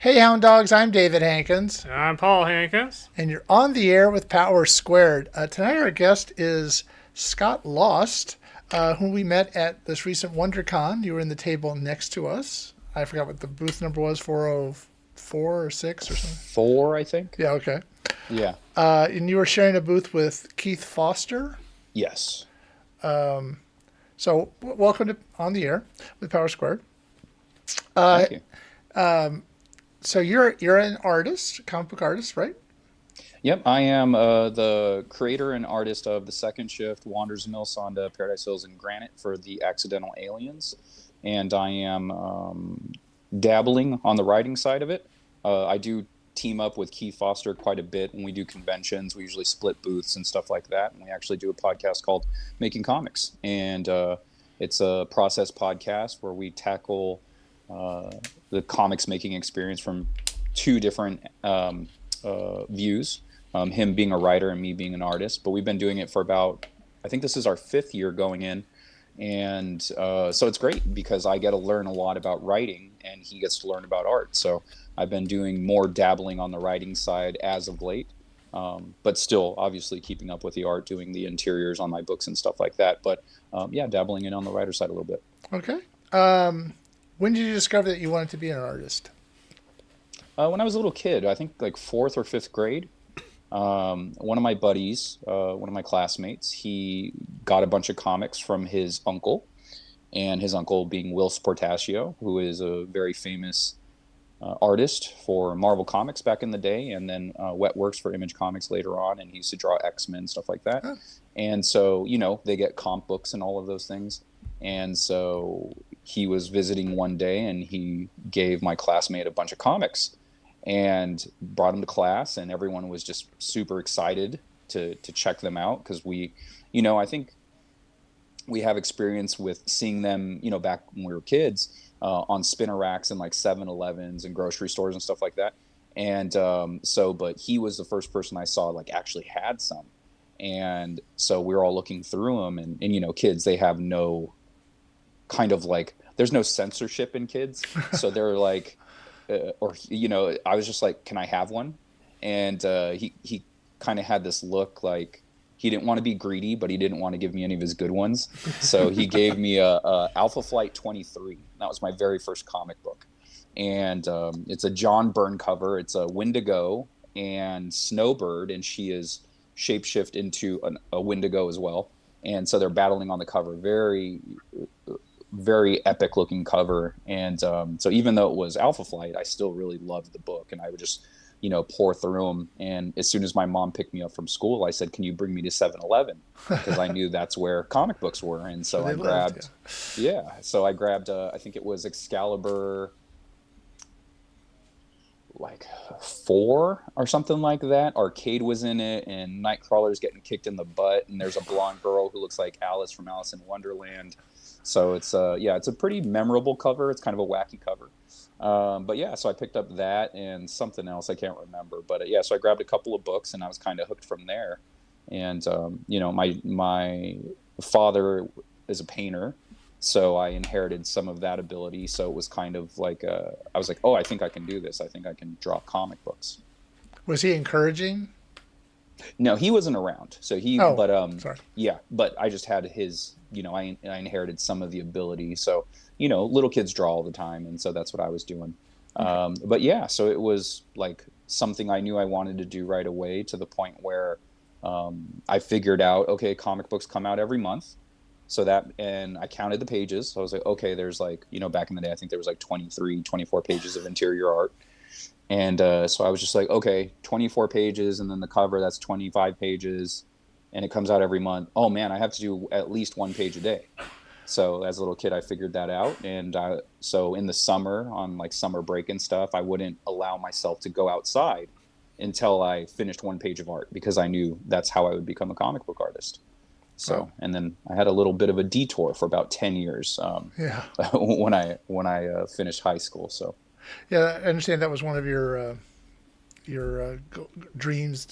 Hey, Hound Dogs, I'm David Hankins, I'm Paul Hankins. and you're on the air with Power Squared. Tonight, our guest is Scott Lost, whom we met at this recent WonderCon. You were in the table next to us. I forgot what the booth number was, 404 or 6 or something. Four, I think. Yeah, okay. Yeah. And you were sharing a booth with Keith Foster. Yes. So, welcome to On the Air with Power Squared. Thank you. So, you're an artist, comic book artist, right? Yep, I am the creator and artist of The Second Shift, Wander's Mill, Sonda, Paradise Hills, and Granite for the Accidental Aliens. And I am dabbling on the writing side of it. I do team up with Keith Foster quite a bit when we do conventions. We usually split booths and stuff like that. And we actually do a podcast called Making Comics. And it's a process podcast where we tackle the comics making experience from two different views. Him being a writer and me being an artist. But we've been doing it for about, I think this is our 5th year going in. And so it's great because I get to learn a lot about writing and he gets to learn about art. So I've been doing more dabbling on the writing side as of late, but still obviously keeping up with the art, doing the interiors on my books and stuff like that. But yeah, dabbling in on the writer side a little bit. Okay. When did you discover that you wanted to be an artist? When I was a little kid, I think like 4th or 5th grade, one of my buddies, one of my classmates, he got a bunch of comics from his uncle, and his uncle being Will Sportaccio, who is a very famous artist for Marvel Comics back in the day, and then Wet Works for Image Comics later on, and he used to draw X-Men, stuff like that. Huh. And so, they get comp books and all of those things. And so he was visiting one day, and he gave my classmate a bunch of comics and brought them to class, and everyone was just super excited to check them out because I think we have experience with seeing them, back when we were kids, on spinner racks and like 7-Elevens and grocery stores and stuff like that. And but he was the first person I saw like actually had some. And so we were all looking through them, and kids, they have no kind of like, there's no censorship in kids. So they're like, I was just like, can I have one? And he kind of had this look like he didn't want to be greedy, but he didn't want to give me any of his good ones. So he gave me a Alpha Flight 23. That was my very first comic book. And it's a John Byrne cover. It's a Wendigo and Snowbird, and she is shapeshift into a Wendigo as well. And so they're battling on the cover. Very, very epic looking cover. And so even though it was Alpha Flight, I still really loved the book, and I would just pour through them. And as soon as my mom picked me up from school, I said, can you bring me to 7-Eleven? Because I knew that's where comic books were. And so I grabbed, so I grabbed, I think it was Excalibur like 4 or something like that. Arcade was in it, and Nightcrawler's getting kicked in the butt, and there's a blonde girl who looks like Alice from Alice in Wonderland. So it's it's a pretty memorable cover. It's kind of a wacky cover. But yeah, so I picked up that and something else I can't remember. But so I grabbed a couple of books, and I was kind of hooked from there. And my father is a painter, so I inherited some of that ability. So it was kind of like I was like, oh, I think I can do this. I think I can draw comic books. Was he encouraging? No, he wasn't around. So Oh, sorry. yeah, but I just had his, I inherited some of the ability. So, little kids draw all the time. And so that's what I was doing. Okay. But yeah, so it was like something I knew I wanted to do right away, to the point where I figured out, okay, comic books come out every month. And I counted the pages. So I was like, okay, there's like, back in the day, I think there was like 23, 24 pages of interior art. And so I was just like, okay, 24 pages, and then the cover, that's 25 pages, and it comes out every month. Oh man, I have to do at least 1 page a day. So as a little kid, I figured that out. And so in the summer, on like summer break and stuff, I wouldn't allow myself to go outside until I finished 1 page of art, because I knew that's how I would become a comic book artist. Oh, So, and then I had a little bit of a detour for about 10 years yeah. when I finished high school. So. Yeah, I understand that was one of your dreams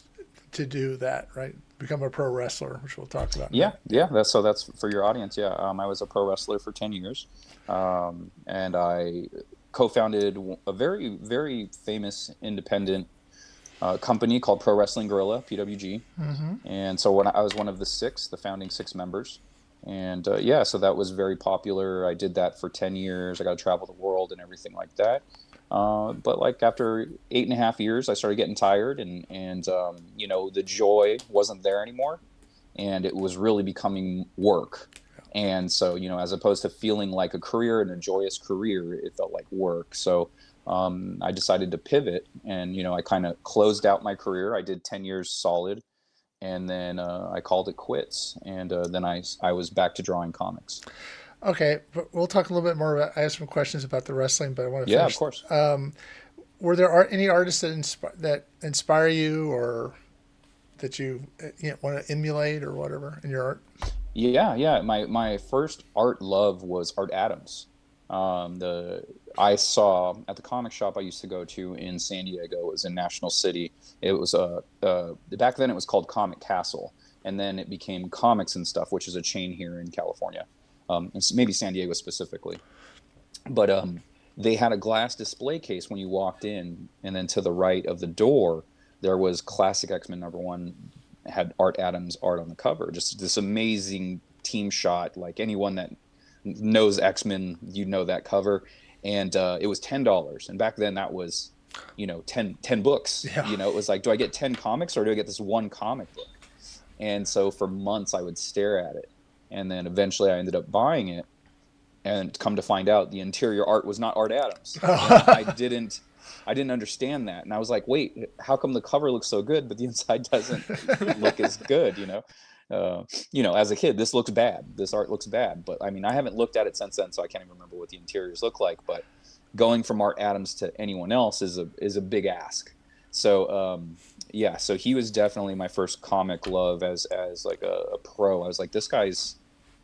to do that, right? Become a pro wrestler, which we'll talk about in a Yeah, minute. yeah. That's for your audience. Yeah, I was a pro wrestler for 10 years, and I co-founded a very, very famous independent company called Pro Wrestling Guerrilla, PWG. And so when I was one of the six, the founding six members. And yeah, so that was very popular. I did that for 10 years. I got to travel the world and everything like that. But like after 8.5 years, I started getting tired, and you know, the joy wasn't there anymore, and it was really becoming work. And so, you know, as opposed to feeling like a career and a joyous career, it felt like work. So I decided to pivot, and you know, I kind of closed out my career. I did 10 years solid, and then I called it quits, and then I was back to drawing comics. Okay, but we'll talk a little bit more about. I have some questions about the wrestling, but I want to Yeah, of finish. course. Were there any artists that inspire you, or that you know, want to emulate or whatever in your art? Yeah, yeah. My first art love was Art Adams. The I saw at the comic shop I used to go to in San Diego. It was in National City. It was back then it was called Comic Castle, and then it became Comics and Stuff, which is a chain here in California, and maybe San Diego specifically. But they had a glass display case when you walked in, and then to the right of the door there was Classic X-Men #1, had Art Adams art on the cover. Just this amazing team shot. Like anyone that knows X-Men, you know that cover. And it was $10, and back then that was, you know, 10 books. Yeah. You know, it was like, do I get 10 comics or do I get this one comic book? And so for months I would stare at it, and then eventually I ended up buying it, and come to find out the interior art was not Art Adams, and I didn't understand that, and I was like, wait, how come the cover looks so good but the inside doesn't look as good, you know, as a kid, this art looks bad, but I mean, I haven't looked at it since then, so I can't even remember what the interiors look like. But going from Art Adams to anyone else is a big ask. So yeah, so he was definitely my first comic love as like a pro. I was like, this guy's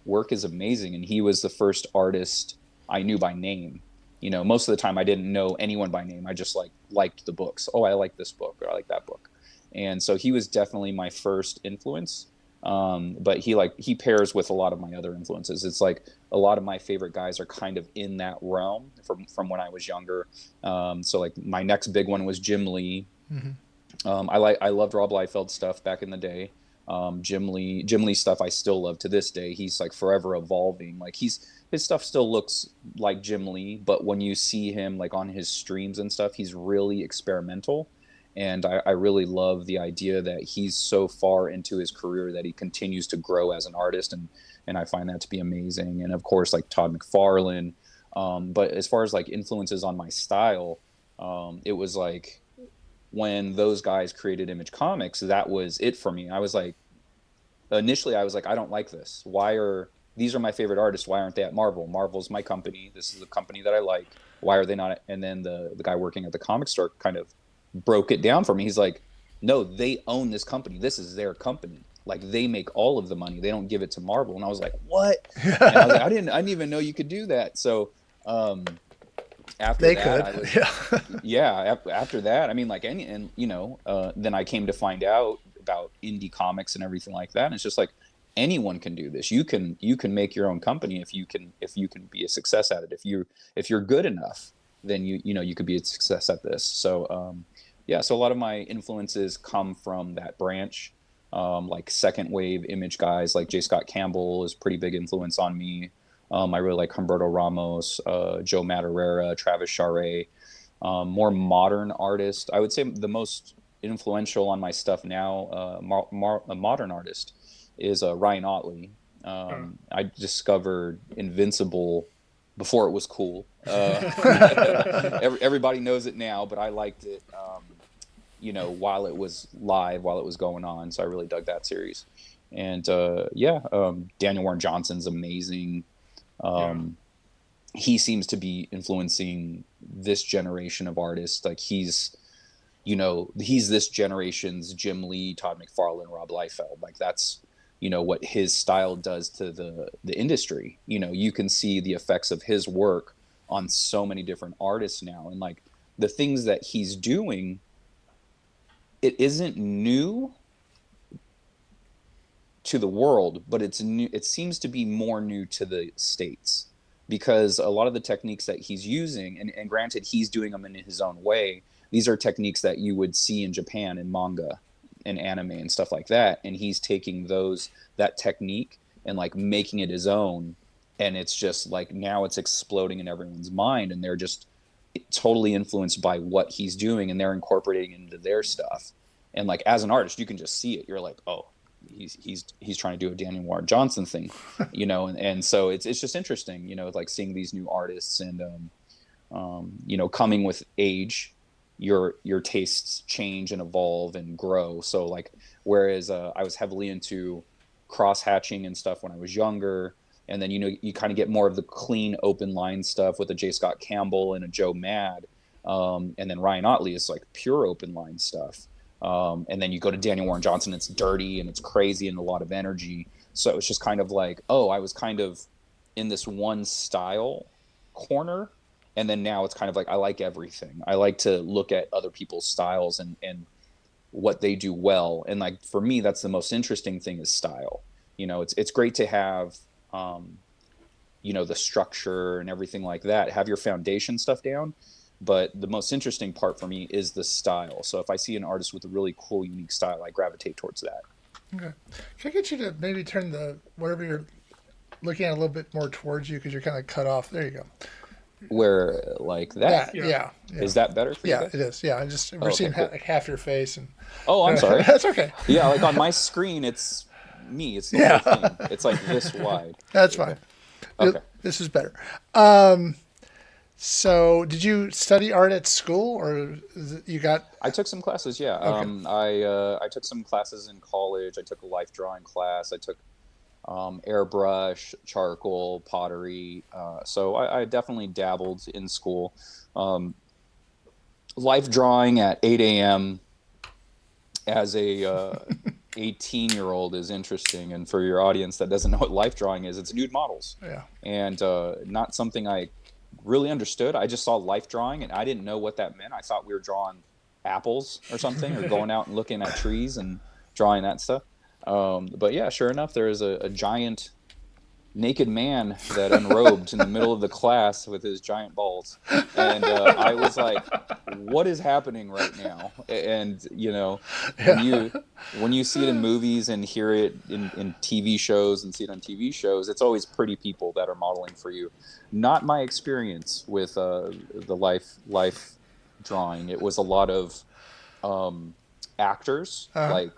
work is amazing, and he was the first artist I knew by name. You know, most of the time I didn't know anyone by name. I just liked the books. Oh, I like this book, or I like that book. And so he was definitely my first influence. But he pairs with a lot of my other influences. It's like a lot of my favorite guys are kind of in that realm from when I was younger. So like my next big one was Jim Lee. I loved Rob Liefeld stuff back in the day. Jim Lee stuff I still love to this day. He's like forever evolving. Like his stuff still looks like Jim Lee, but when you see him like on his streams and stuff, he's really experimental. And I really love the idea that he's so far into his career that he continues to grow as an artist, and I find that to be amazing. And of course, like Todd McFarlane. But as far as like influences on my style, it was like when those guys created Image Comics, that was it for me. I was like, initially, I was like, I don't like this. Why are these are my favorite artists? Why aren't they at Marvel? Marvel's my company. This is a company that I like. Why are they not? And then the guy working at the comic store kind of broke it down for me. He's like, no, they own this company. This is their company. Like they make all of the money. They don't give it to Marvel. And I was like, what? And I was like, I didn't even know you could do that. So after They that, could. I was, Yeah. yeah, after that, I mean, like any, and you know, then I came to find out about indie comics and everything like that. And it's just like anyone can do this. You can make your own company if you can be a success at it. If you're good enough, then you know you could be a success at this. So yeah, so a lot of my influences come from that branch. Like second wave image guys like J. Scott Campbell is pretty big influence on me. I really like Humberto Ramos, Joe Madureira, Travis Charest. More modern artist, I would say the most influential on my stuff now, a modern artist, is Ryan Otley. I discovered Invincible before it was cool. Everybody knows it now, but I liked it, you know, while it was live, while it was going on. So I really dug that series. And yeah, Daniel Warren Johnson's amazing. Yeah. Um, he seems to be influencing this generation of artists. Like he's this generation's Jim Lee, Todd McFarlane, Rob Liefeld. Like that's, you know, what his style does to the industry. You know, you can see the effects of his work on so many different artists now, and like the things that he's doing, it isn't new to the world, but it's new. It seems to be more new to the States because a lot of the techniques that he's using, and granted, he's doing them in his own way. These are techniques that you would see in Japan in manga and anime and stuff like that. And he's taking that technique and like making it his own. And it's just like now it's exploding in everyone's mind, and they're just totally influenced by what he's doing, and they're incorporating into their stuff. And like as an artist, you can just see it. You're like, oh, he's trying to do a Daniel Warren Johnson thing, and so it's just interesting, like seeing these new artists and coming with age, your tastes change and evolve and grow. So like whereas I was heavily into cross hatching and stuff when I was younger, and then you kind of get more of the clean open line stuff with a J. Scott Campbell and a Joe Mad, and then Ryan Otley is like pure open line stuff. And then you go to Daniel Warren Johnson, it's dirty and it's crazy and a lot of energy. So it's just kind of like, oh, I was kind of in this one style corner. And then now it's kind of like, I like everything. I like to look at other people's styles and what they do well. And like, for me, that's the most interesting thing is style. It's great to have, the structure and everything like that, have your foundation stuff down. But the most interesting part for me is the style. So if I see an artist with a really cool, unique style, I gravitate towards that. Okay. Can I get you to maybe turn whatever you're looking at a little bit more towards you because you're kind of cut off? There you go. Where like that? Yeah. Is that better for you? Yeah, it is. Yeah, we're seeing cool. like half your face and. Oh, I'm sorry. That's okay. Yeah, like on my screen, it's me. It's the whole thing. It's like this wide. That's fine. Okay. This is better. So, did you study art at school, or you got? I took some classes. Yeah. Okay. I took some classes in college. I took a life drawing class. I took airbrush, charcoal, pottery. So I definitely dabbled in school. Life drawing at 8 a.m. as a 18-year-old is interesting. And for your audience that doesn't know what life drawing is, it's nude models. Yeah. And not something I really understood. I just saw life drawing and I didn't know what that meant. I thought we were drawing apples or something, or going out and looking at trees and drawing that stuff. But yeah, sure enough, there is a giant naked man that unrobed in the middle of the class with his giant balls. And I was like, what is happening right now? And, when you see it in movies and hear it in TV shows and see it on TV shows, it's always pretty people that are modeling for you. Not my experience with the life drawing. It was a lot of actors, like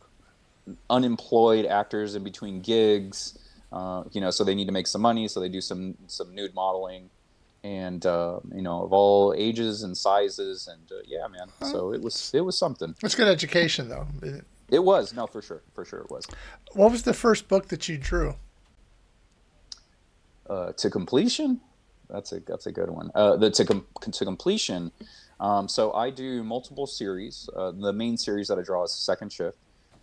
unemployed actors in between gigs. So they need to make some money, so they do some nude modeling, and of all ages and sizes, and yeah, man. So it was something. It's good education, though. It was, no, for sure it was. What was the first book that you drew? To completion, that's a good one. To completion. So I do multiple series. The main series that I draw is Second Shift,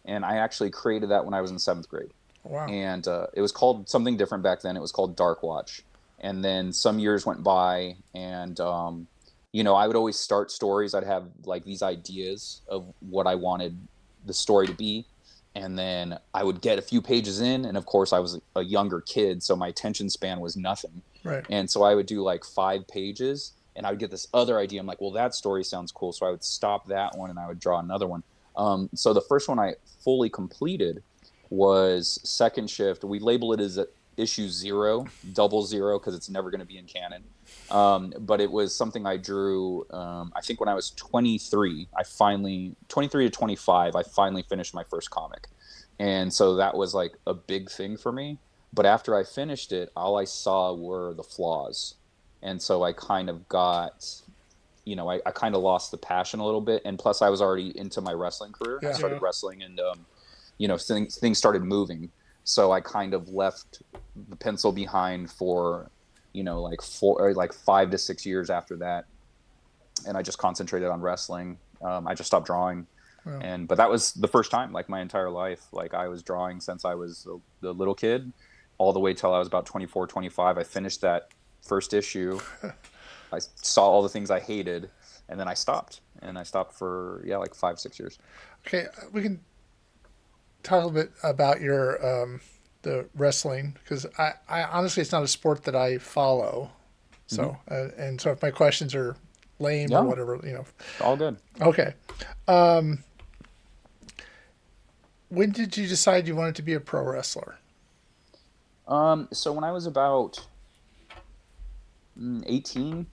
and I actually created that when I was in 7th grade. Wow. And it was called something different back then. It was called Dark Watch. And then some years went by, and I would always start stories. I'd have like these ideas of what I wanted the story to be, and then I would get a few pages in, and of course I was a younger kid, so my attention span was nothing. Right. And so I would do like 5 pages, and I would get this other idea. I'm like, well, that story sounds cool, so I would stop that one and I would draw another one. So the first one I fully completed was Second Shift. We label it as issue 0, 00, because it's never going to be in canon. But it was something I drew, I think when I was 23. 23 to 25, I finally finished my first comic. And so that was like a big thing for me. But after I finished it, all I saw were the flaws. And so I kind of got, I kind of lost the passion a little bit. And plus I was already into my wrestling career. Yeah. I started wrestling, and things started moving. So I kind of left the pencil behind for, like 5 to 6 years after that. And I just concentrated on wrestling. I just stopped drawing. Wow. But that was the first time, like my entire life, like I was drawing since I was the little kid all the way till I was about 24, 25. I finished that first issue. I saw all the things I hated, and then I stopped. And I stopped for, like 5, 6 years. Okay, we can talk a little bit about your the wrestling, because I honestly, it's not a sport that I follow. Hmm. So, and so if my questions are lame or Yeah, whatever, all good. Okay. When did you decide you wanted to be a pro wrestler? So when I was about 18,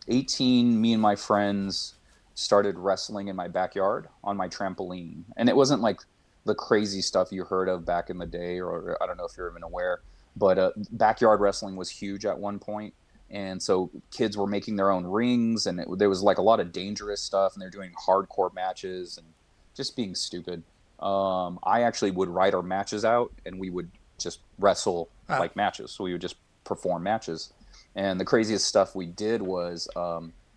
18, me and my friends started wrestling in my backyard on my trampoline. And it wasn't like the crazy stuff you heard of back in the day, or I don't know if you're even aware, but backyard wrestling was huge at one point. And so kids were making their own rings, and there was like a lot of dangerous stuff, and they're doing hardcore matches and just being stupid. I actually would write our matches out, and we would just wrestle Ah, like matches. So we would just perform matches. And the craziest stuff we did was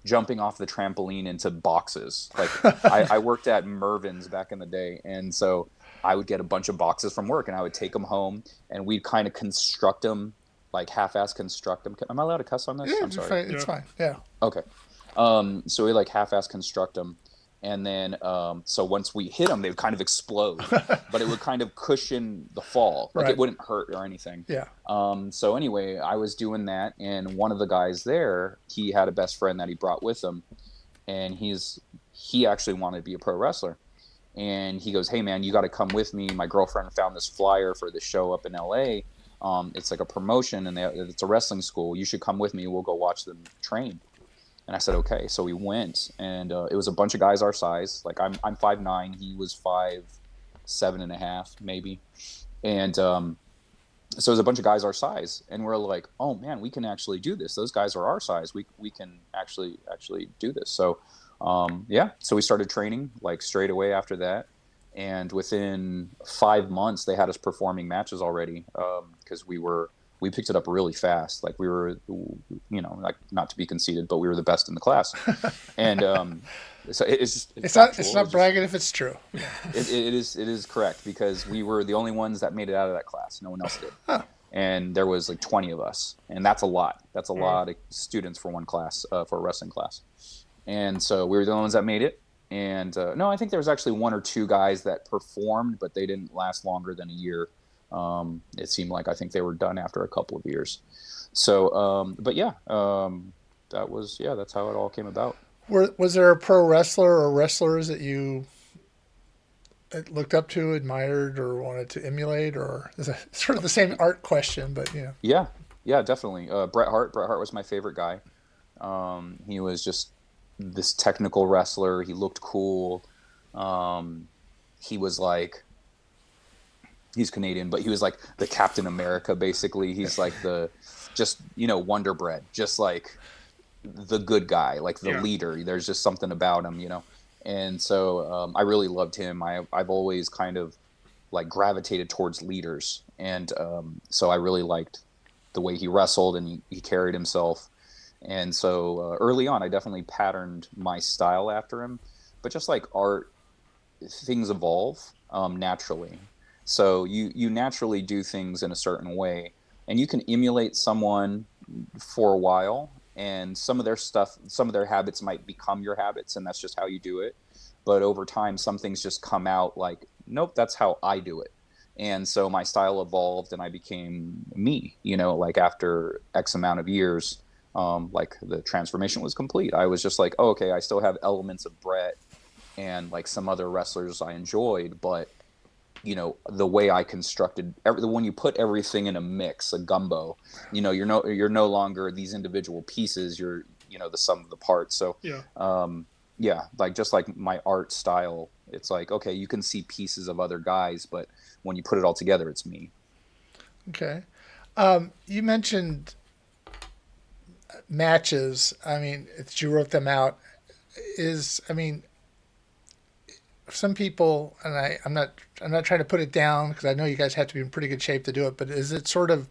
jumping off the trampoline into boxes. Like I worked at Mervin's back in the day, and so I would get a bunch of boxes from work, and I would take them home, and we'd kind of construct them, like half-ass construct them. Am I allowed to cuss on this? yeah, I'm sorry. it's Yeah. fine. Yeah. Okay. So we like half-ass construct them, and then so once we hit them, they would kind of explode, but it would kind of cushion the fall, like it Right. wouldn't hurt or anything. Yeah. So anyway, I was doing that, and one of the guys there, he had a best friend that he brought with him, and he actually wanted to be a pro wrestler, and he goes, "Hey man, you got to come with me. My girlfriend found this flyer for this show up in LA. It's like a promotion, and it's a wrestling school. You should come with me. We'll go watch them train." And I said, okay. So we went, and it was a bunch of guys our size. Like I'm 5'9", he was 5'7.5", maybe. And so it was a bunch of guys our size, and we're like, oh man, we can actually do this. Those guys are our size. We can actually do this. So yeah, so we started training like straight away after that. And within 5 months, they had us performing matches already, because we picked it up really fast. Like we were, like not to be conceited, but we were the best in the class. And so it's factual. It's not bragging if it's true. It is correct, because we were the only ones that made it out of that class. No one else did. And there was like 20 of us, and that's a lot. That's a lot of students for one class, for a wrestling class. And so we were the only ones that made it. And no, I think there was actually one or two guys that performed, but they didn't last longer than a year. It seemed like I think they were done after a couple of years. So, but yeah, that's how it all came about. Was there a pro wrestler or wrestlers that you looked up to, admired, or wanted to emulate, or is it sort of the same art question? But Yeah, yeah, definitely. Bret Hart. Bret Hart was my favorite guy. He was just this technical wrestler. He looked cool. He was like, he's Canadian, but he was like the Captain America, basically. He's like just, Wonder Bread, just like the good guy, like the Yeah. leader. There's just something about him. And so I really loved him. I've always kind of like gravitated towards leaders. And so I really liked the way he wrestled, and he carried himself. And so early on, I definitely patterned my style after him. But just like art, things evolve naturally. So you naturally do things in a certain way, and you can emulate someone for a while, and some of their stuff, some of their habits might become your habits, and that's just how you do it. But over time, some things just come out like, nope, that's how I do it. And so my style evolved, and I became me. Like after X amount of years, like the transformation was complete. I was just like, oh, okay, I still have elements of Brett and like some other wrestlers I enjoyed, but the way I constructed when you put everything in a mix, a gumbo, you're no longer these individual pieces. You're the sum of the parts. So Yeah. yeah, like just like my art style, it's like, okay, you can see pieces of other guys, but when you put it all together, it's me. okay. You mentioned matches. I mean, you wrote them out. I mean, some people, and I'm not trying to put it down because I know you guys have to be in pretty good shape to do it. But is it sort of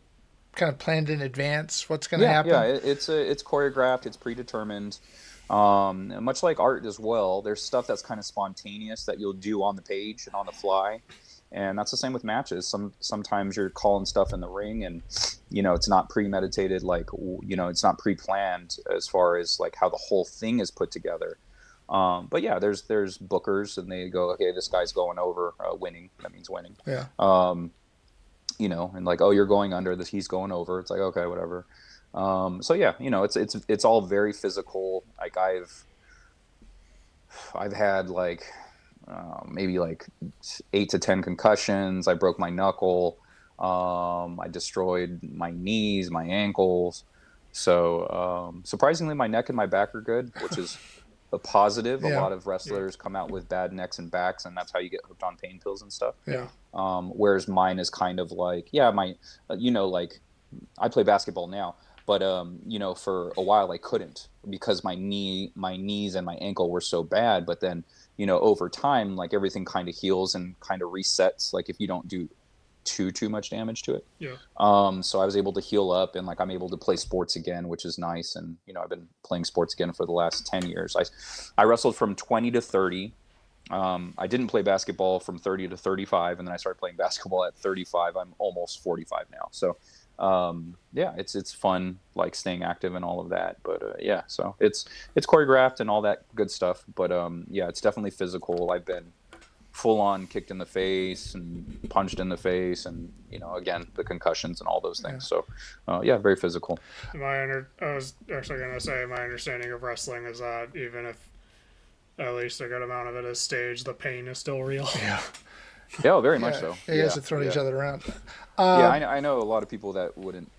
kind of planned in advance what's going to Yeah, happen? it's choreographed, it's predetermined. Much like art as well, there's stuff that's kind of spontaneous that you'll do on the page and on the fly, and that's the same with matches. Sometimes you're calling stuff in the ring, and it's not premeditated, like it's not pre-planned as far as like how the whole thing is put together. But yeah, there's bookers, and they go, okay, this guy's going over, winning. That means winning. Yeah. And like, oh, you're going under this, he's going over. It's like, okay, whatever. So yeah, it's all very physical. Like I've had like maybe like 8 to 10 concussions. I broke my knuckle. I destroyed my knees, my ankles. So surprisingly, my neck and my back are good, which is a positive. A Yeah. lot of wrestlers come out with bad necks and backs, and that's how you get hooked on pain pills and stuff. Yeah. Whereas mine is kind of like, yeah, like I play basketball now, but for a while I couldn't because my knees and my ankle were so bad. But then, over time, like everything kind of heals and kind of resets. Like if you don't do too much damage to it. Yeah. So I was able to heal up and like I'm able to play sports again, which is nice. And I've been playing sports again for the last 10 years. I wrestled from 20 to 30. I didn't play basketball from 30 to 35, and then I started playing basketball at 35. I'm almost 45 now. So, yeah, it's fun, like staying active and all of that. But yeah, so it's choreographed and all that good stuff. But yeah, it's definitely physical. I've been full on kicked in the face and punched in the face, and again, the concussions and all those things. So, yeah, very physical. I was actually gonna say my understanding of wrestling is that even if at least a good amount of it is staged, the pain is still real. Yeah. Yeah, very much Yeah. so. You guys are throwing each other around. Yeah, I know a lot of people that wouldn't.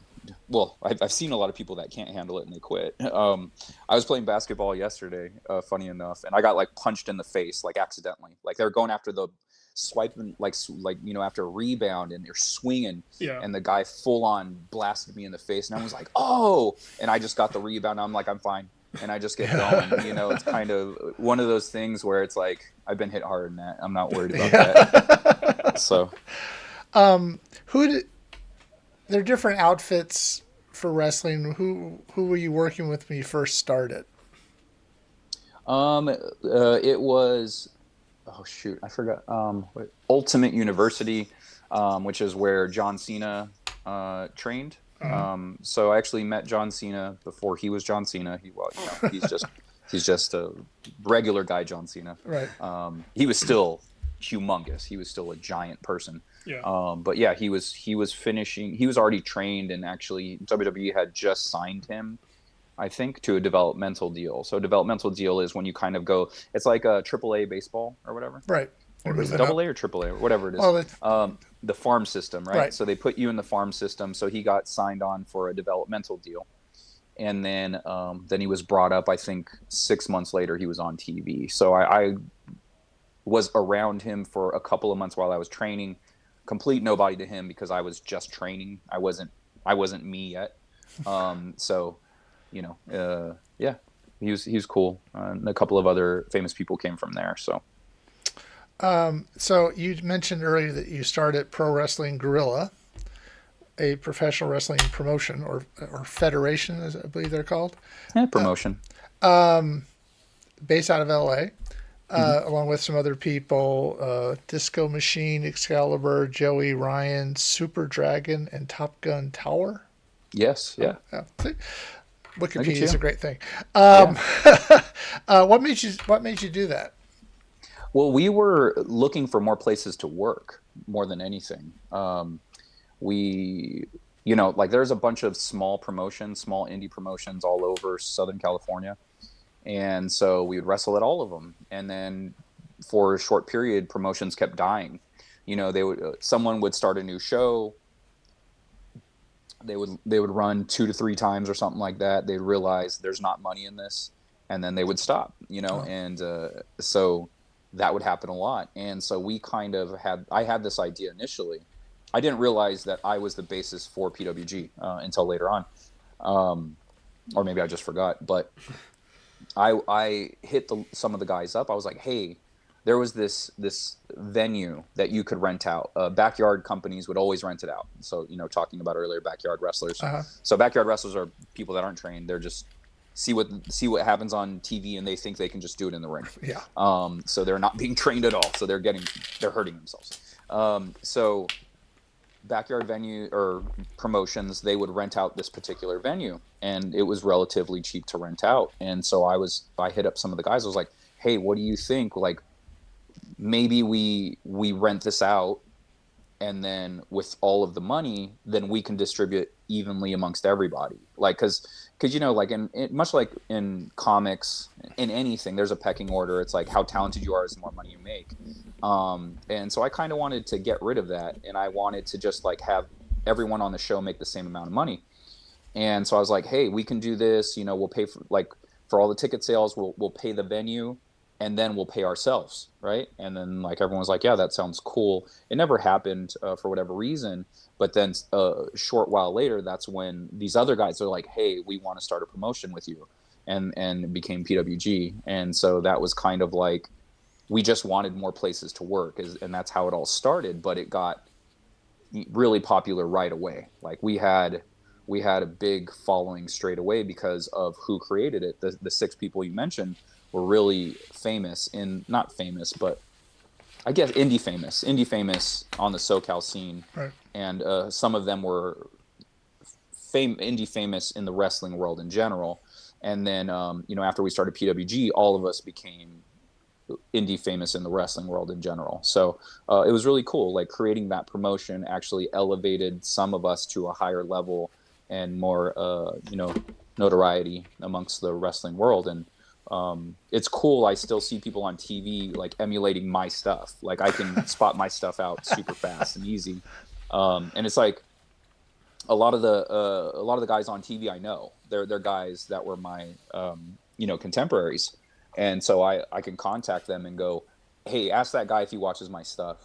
Well, I've seen a lot of people that can't handle it and they quit. I was playing basketball yesterday, funny enough, and I got like punched in the face, like accidentally. Like they're going after the swiping, like after a rebound, and they're swinging, Yeah. and the guy full on blasted me in the face, and I was like, oh, and I just got the rebound. I'm like, I'm fine, and I just get going. It's kind of one of those things where it's like I've been hit hard in that. I'm not worried about that. So, There are different outfits for wrestling. Who were you working with when you first started? it was, oh shoot, I forgot. Ultimate University, which is where John Cena trained. So I actually met John Cena before he was John Cena. He's just a regular guy, John Cena. Right. He was still humongous. He was still a giant person. Yeah. But yeah, he was finishing. He was already trained, and actually WWE had just signed him, I think, to a developmental deal. So a developmental deal is when you kind of go. It's like a AAA baseball or whatever. Right. Or is it double A or triple A or whatever it is? Well, the farm system, right? Right. So they put you in the farm system. So he got signed on for a developmental deal, and then he was brought up. I think 6 months later, he was on TV. So I was around him for a couple of months while I was training. Complete nobody to him because I was just training. I wasn't me yet. So, yeah, he was cool. And a couple of other famous people came from there. So. So you mentioned earlier that you started Pro Wrestling Guerrilla, a professional wrestling promotion or federation, as I believe they're called. Yeah, promotion. Based out of LA, along with some other people, Disco Machine, Excalibur, Joey Ryan, Super Dragon, and Top Gun Tower. Yes, yeah. See? Wikipedia is a great thing. What made you do that? Well, we were looking for more places to work more than anything. Like there's a bunch of small indie promotions all over Southern California. And so we would wrestle at all of them. And then for a short period, promotions kept dying. Someone would start a new show. They would run 2 to 3 times or something like that. They'd realize there's not money in this, and then they would stop, and so that would happen a lot. And so we kind of I had this idea initially. I didn't realize that I was the basis for PWG until later on. Or maybe I just forgot, but I hit some of the guys up. I was like, hey, there was this venue that you could rent out. Backyard companies would always rent it out. So, talking about earlier, backyard wrestlers. So backyard wrestlers are people that aren't trained. They're just see what happens on TV, and they think they can just do it in the ring. Yeah. So they're not being trained at all. So they're hurting themselves. So backyard venue or promotions, they would rent out this particular venue, and it was relatively cheap to rent out. And so I hit up some of the guys. I was like, hey, what do you think? Like, maybe we rent this out and then with all of the money, then we can distribute evenly amongst everybody. Like, because like much like in comics, in anything, there's a pecking order. It's like how talented you are is the more money you make. And so I kind of wanted to get rid of that, and I wanted to just like have everyone on the show make the same amount of money. And so I was like, hey, we can do this. We'll pay for all the ticket sales. We'll pay the venue, and then we'll pay ourselves, right? And then like everyone was like, yeah, that sounds cool. It never happened for whatever reason. But then a short while later, that's when these other guys are like, hey, we want to start a promotion with you, and it became PWG. And so that was kind of like we just wanted more places to work, and that's how it all started. But it got really popular right away. Like we had a big following straight away because of who created it. The six people you mentioned were really famous not famous, but I guess indie famous on the SoCal scene. Right. And some of them were indie famous in the wrestling world in general. And then, after we started PWG, all of us became indie famous in the wrestling world in general. So it was really cool. Like creating that promotion actually elevated some of us to a higher level and more, notoriety amongst the wrestling world. And it's cool. I still see people on TV like emulating my stuff. Like I can spot my stuff out super fast and easy. And it's like a lot of the guys on TV I know. They're guys that were my contemporaries. And so I can contact them and go, hey, ask that guy if he watches my stuff.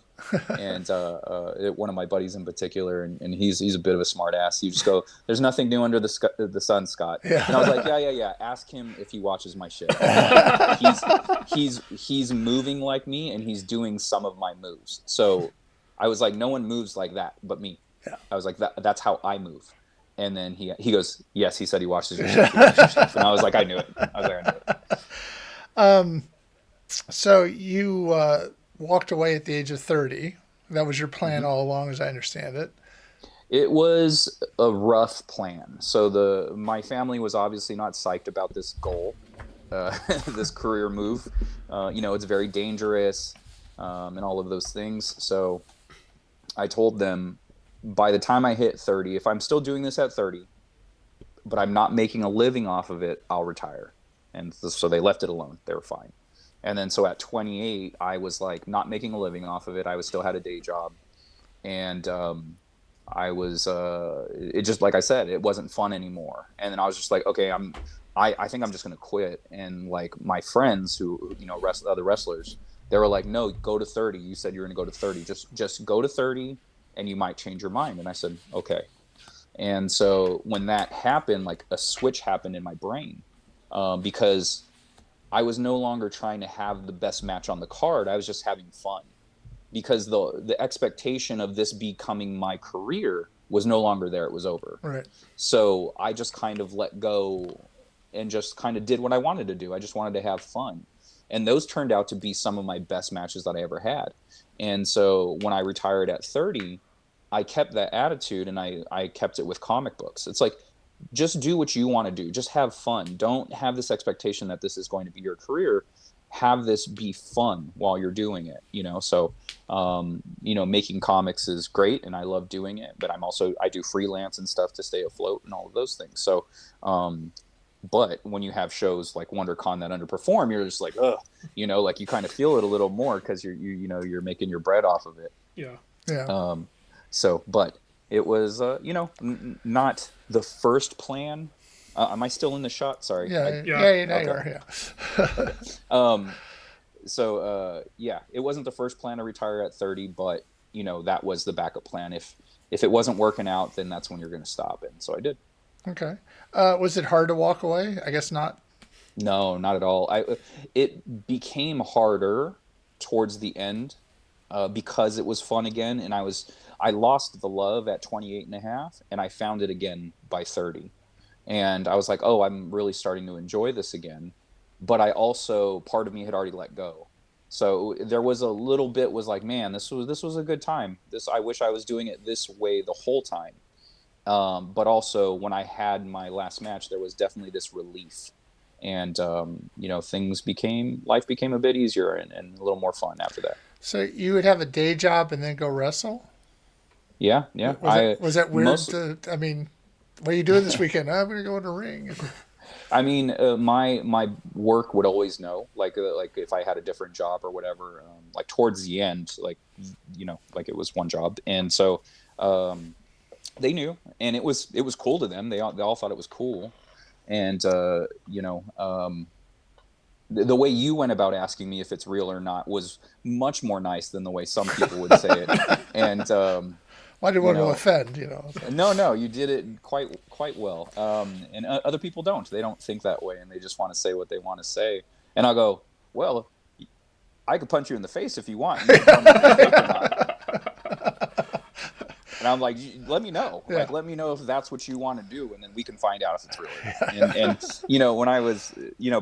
And one of my buddies in particular, and he's a bit of a smart ass. You just go, there's nothing new under the sun, Scott. Yeah. And I was like, yeah. Ask him if he watches my shit. He's moving like me, and he's doing some of my moves. So I was like, no one moves like that but me. Yeah. I was like, that's how I move. And then he goes, yes, he said he watches your stuff. And I was like, I knew it. I knew it. So you walked away at the age of 30. That was your plan all along, as I understand it. It was a rough plan. So my family was obviously not psyched about this goal, this career move. It's very dangerous, and all of those things. So I told them by the time I hit 30, if I'm still doing this at 30, but I'm not making a living off of it, I'll retire. And so they left it alone. They were fine. And then so at 28, I was like not making a living off of it. I still had a day job. And I was, it just, like I said, it wasn't fun anymore. And then I was just like, okay, I think I'm just going to quit. And like my friends who, other wrestlers, they were like, no, go to 30. You said you were going to go to 30. Just go to 30 and you might change your mind. And I said, okay. And so when that happened, like a switch happened in my brain. Because I was no longer trying to have the best match on the card. I was just having fun, because the expectation of this becoming my career was no longer there. It was over. Right. So I just kind of let go and just kind of did what I wanted to do. I just wanted to have fun. And those turned out to be some of my best matches that I ever had. And so when I retired at 30, I kept that attitude, and I kept it with comic books. It's like, just do what you want to do. Just have fun. Don't have this expectation that this is going to be your career. Have this be fun while you're doing it, So, making comics is great, and I love doing it, but I do freelance and stuff to stay afloat and all of those things. So, but when you have shows like WonderCon that underperform, you're just like, ugh, like you kind of feel it a little more because you're making your bread off of it. Yeah. Yeah. But it was, not the first plan. Am I still in the shot? Sorry. Yeah. Yeah. Now you are. Yeah. So it wasn't the first plan to retire at 30, but that was the backup plan. If it wasn't working out, then that's when you're going to stop it. And so I did. Okay. Was it hard to walk away? I guess not. No, not at all. It became harder towards the end, because it was fun again. And I lost the love at 28 and a half, and I found it again by 30. And I was like, oh, I'm really starting to enjoy this again. But I also, part of me had already let go. So there was a little bit was like, man, this was a good time. I wish I was doing it this way the whole time. But also when I had my last match, there was definitely this relief. And, life became a bit easier and a little more fun after that. So you would have a day job and then go wrestle? Yeah, yeah. Was that weird? Most I mean, what are you doing this weekend? I'm gonna go in the ring. I mean, my work would always know, like if I had a different job or whatever, like towards the end, like like it was one job, and so um, they knew, and it was cool to them. They all thought it was cool, and the way you went about asking me if it's real or not was much more nice than the way some people would say it, and Why do you you want to know offend? no, you did it quite well. And other people don't. They don't think that way, and they just want to say what they want to say. And I'll go, well, I could punch you in the face if you want. You can tell me if it's fake or not. And I'm like, let me know. Yeah. Like, let me know if that's what you want to do, and then we can find out if it's real or not. And when I was,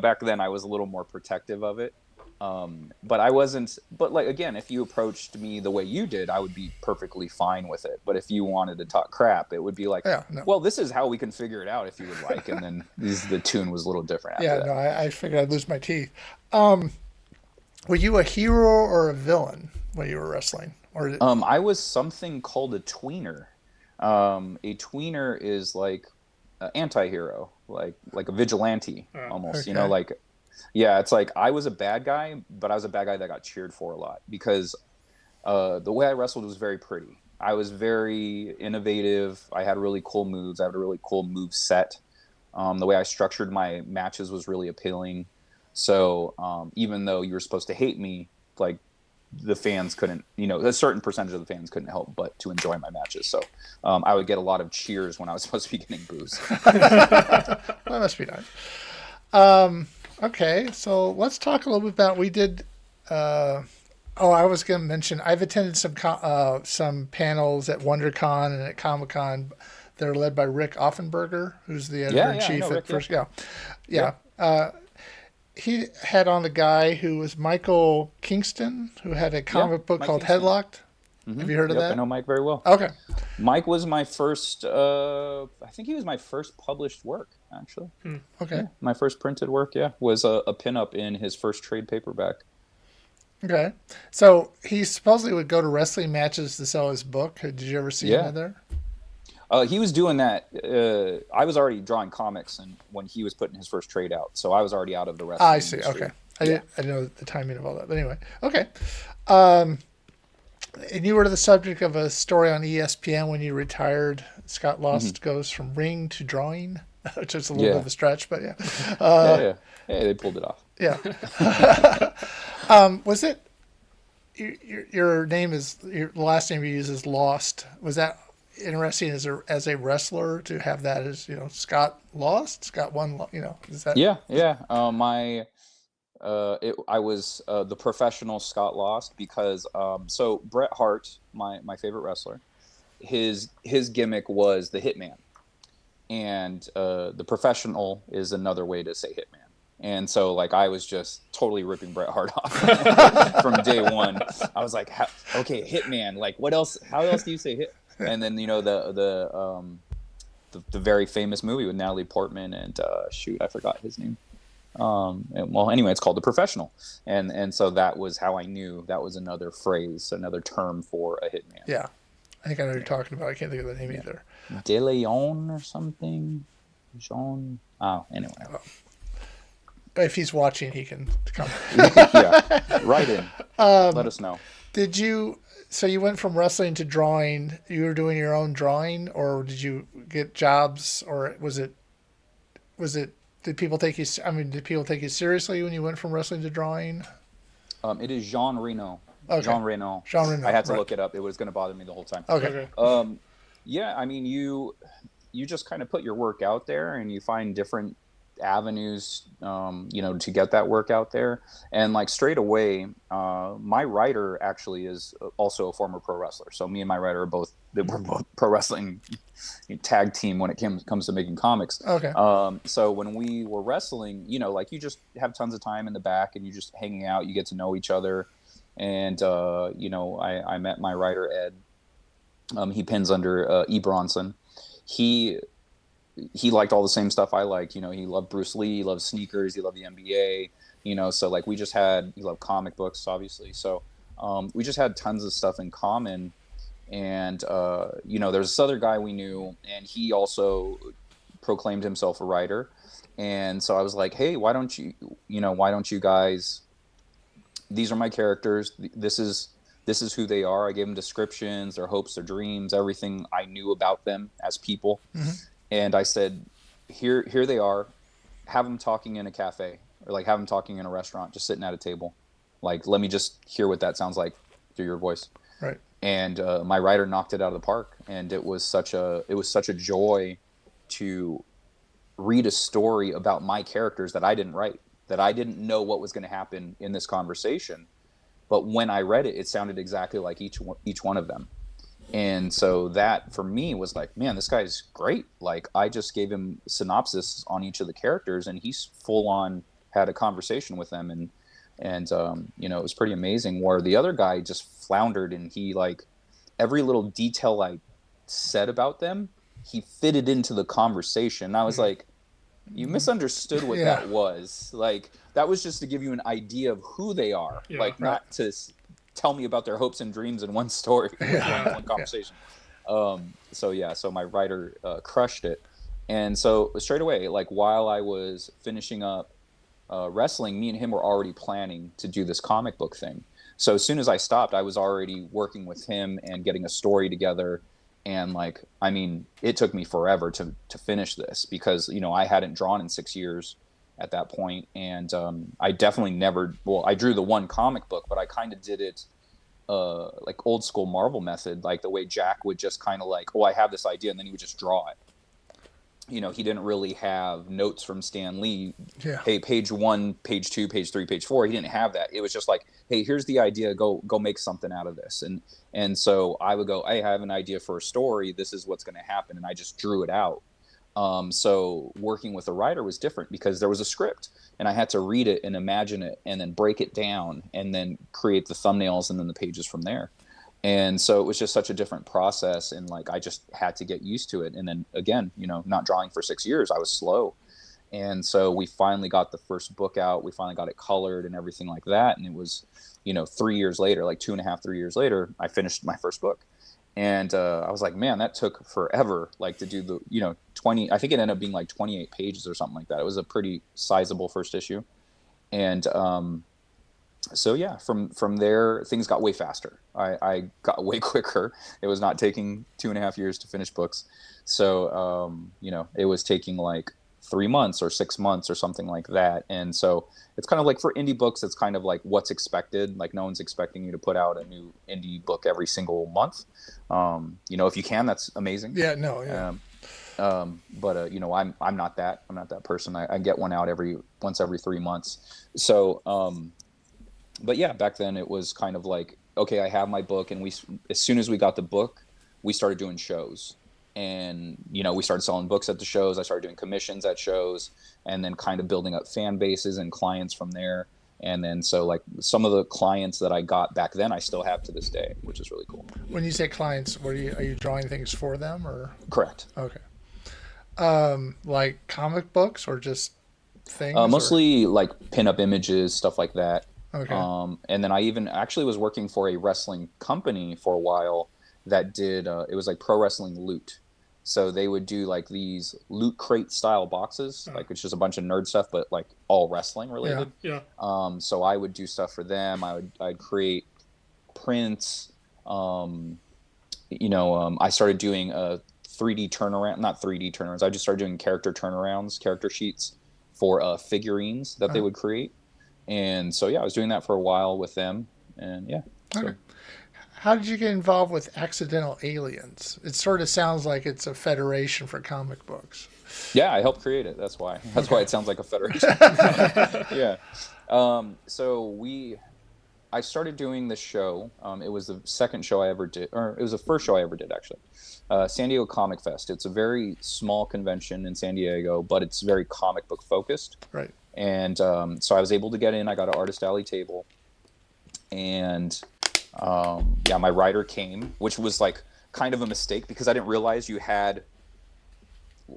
back then, I was a little more protective of it. But I wasn't. But like again, if you approached me the way you did, I would be perfectly fine with it. But if you wanted to talk crap, it would be like, Yeah, no. well, this is how we can figure it out if you would like. And then the tune was a little different after Yeah, that. no, I figured I'd lose my teeth. Were you a hero or a villain when you were wrestling? Or I was something called a tweener. A tweener is like an anti-hero, like a vigilante almost. Okay. Like yeah, it's like I was a bad guy, but I was a bad guy that got cheered for a lot because the way I wrestled was very pretty. I was very innovative. I had really cool moves. I had a really cool move set. The way I structured my matches was really appealing. So even though you were supposed to hate me, like the fans couldn't, a certain percentage of the fans couldn't help but to enjoy my matches. So I would get a lot of cheers when I was supposed to be getting boos. That must be nice. Okay, so let's talk a little bit about we did. I was going to mention I've attended some panels at WonderCon and at Comic Con. They're led by Rick Offenberger, who's the editor in chief I know at Rick, first. Yeah. He had on a guy who was Michael Kingston, who had a comic book Mike called Kingston. Headlocked. Have you heard of that? I know Mike very well. Okay. Mike was my first, I think he was my first published work, actually. Okay. Yeah, my first printed work, was a pinup in his first trade paperback. Okay. So he supposedly would go to wrestling matches to sell his book. Did you ever see him there? He was doing that. I was already drawing comics and when he was putting his first trade out, so I was already out of the wrestling I see. industry. Okay. I didn't know the timing of all that. But anyway. Okay. And you were the subject of a story on ESPN when you retired. Scott Lost goes from ring to drawing, which is a little bit of a stretch, but yeah. Yeah, they pulled it off. Yeah. Was it your name is the last name you use is Lost? Was that interesting as a wrestler to have that as Scott Lost, Scott One? Is that? Yeah. I was the professional Scott Lost because so Bret Hart, my favorite wrestler, his gimmick was the Hitman, and the professional is another way to say Hitman. And so, like, I was just totally ripping Bret Hart off from day one. I was like, okay, Hitman. Like, what else? How else do you say hit? And then the very famous movie with Natalie Portman and I forgot his name. Anyway, it's called The Professional, and so that was how I knew that was another phrase, another term for a hitman. Yeah, I think I know what you're talking about. I can't think of the name either. De Leon or something. Jean. Oh, anyway. But if he's watching, he can come. Yeah, write in. Let us know. Did you? So you went from wrestling to drawing. You were doing your own drawing, or did you get jobs, or was it? Did people take you? I mean, did people take you seriously when you went from wrestling to drawing? It is Jean Reno. Okay. Jean Reno. Jean Reno. I had to look it up. It was going to bother me the whole time. Okay. Yeah, I mean, you just kind of put your work out there, and you find different avenues, to get that work out there. And like straight away, my writer actually is also a former pro wrestler. So me and my writer we're both pro wrestling tag team when it comes to making comics. Okay. So when we were wrestling, like you just have tons of time in the back and you just hanging out, you get to know each other. And, I met my writer, Ed. He pins under E. Bronson. He liked all the same stuff I liked. He loved Bruce Lee, he loved sneakers, he loved the NBA, so like he loved comic books, obviously. So we just had tons of stuff in common. And there's this other guy we knew, and he also proclaimed himself a writer. And so I was like, hey, why don't you guys, these are my characters, this is who they are. I gave them descriptions, their hopes, their dreams, everything I knew about them as people. Mm-hmm. And I said, here they are. Have them talking in a cafe, or like have them talking in a restaurant, just sitting at a table. Like, let me just hear what that sounds like through your voice. Right. And my writer knocked it out of the park. And it was such a joy to read a story about my characters that I didn't write, that I didn't know what was going to happen in this conversation. But when I read it, it sounded exactly like each one of them. And so that for me was like, man, this guy's great. Like, I just gave him synopsis on each of the characters, and he's full on had a conversation with them. And it was pretty amazing. Where the other guy just floundered, and he, like, every little detail I said about them, he fitted into the conversation. And I was like, you misunderstood what that was. Like, that was just to give you an idea of who they are, not to tell me about their hopes and dreams in one story, one conversation. So my writer crushed it. And so straight away, like, while I was finishing up wrestling, me and him were already planning to do this comic book thing. So as soon as I stopped, I was already working with him and getting a story together. And, like, I mean, it took me forever to finish this because, I hadn't drawn in 6 years at that point. And I definitely I drew the one comic book, but I kind of did it like old school Marvel method, like the way Jack would just kind of like, oh, I have this idea, and then he would just draw it. He didn't really have notes from Stan Lee. Yeah. Hey, page 1, page 2, page 3, page 4. He didn't have that. It was just like, hey, here's the idea. Go make something out of this. And so I would go, I have an idea for a story. This is what's going to happen. And I just drew it out. So working with a writer was different because there was a script, and I had to read it and imagine it and then break it down and then create the thumbnails and then the pages from there. And so it was just such a different process, and, like, I just had to get used to it. And then again, not drawing for 6 years, I was slow. And so we finally got the first book out. We finally got it colored and everything like that. And it was, 3 years later, like 2.5, 3 years later, I finished my first book. And I was like, man, that took forever, like, to do the, 20, I think it ended up being like 28 pages or something like that. It was a pretty sizable first issue. And so yeah, from there, things got way faster. I got way quicker. It was not taking 2.5 years to finish books. So, it was taking like 3 months or 6 months or something like that. And so it's kind of like, for indie books, it's kind of like what's expected. Like, no one's expecting you to put out a new indie book every single month. If you can, that's amazing. Yeah, no, yeah. But I'm not that. I'm not that person. I get one out once every 3 months. So, but yeah, back then it was kind of like, okay, I have my book, and as soon as we got the book, we started doing shows. And, we started selling books at the shows. I started doing commissions at shows, and then kind of building up fan bases and clients from there. And then, so, like, some of the clients that I got back then, I still have to this day, which is really cool. When you say clients, are you drawing things for them, or? Correct. Okay. Like comic books or just things? Mostly like pinup images, stuff like that. Okay. And then I even actually was working for a wrestling company for a while that did, it was like pro wrestling loot. So they would do like these loot crate style boxes, like it's just a bunch of nerd stuff, but like all wrestling related. Yeah. So I would do stuff for them. I'd create prints. I started doing a 3D turnaround, not 3D turnarounds. I just started doing character turnarounds, character sheets for figurines that they would create. And so, yeah, I was doing that for a while with them. And yeah. So. Okay. How did you get involved with Accidental Aliens? It sort of sounds like it's a federation for comic books. Yeah, I helped create it. That's why. That's why it sounds like a federation. Yeah. I started doing this show. It was the second show I ever did, or it was the first show I ever did, actually. San Diego Comic Fest. It's a very small convention in San Diego, but it's very comic book focused. Right. And so I was able to get in. I got an Artist Alley table. And my writer came, which was like kind of a mistake because I didn't realize you had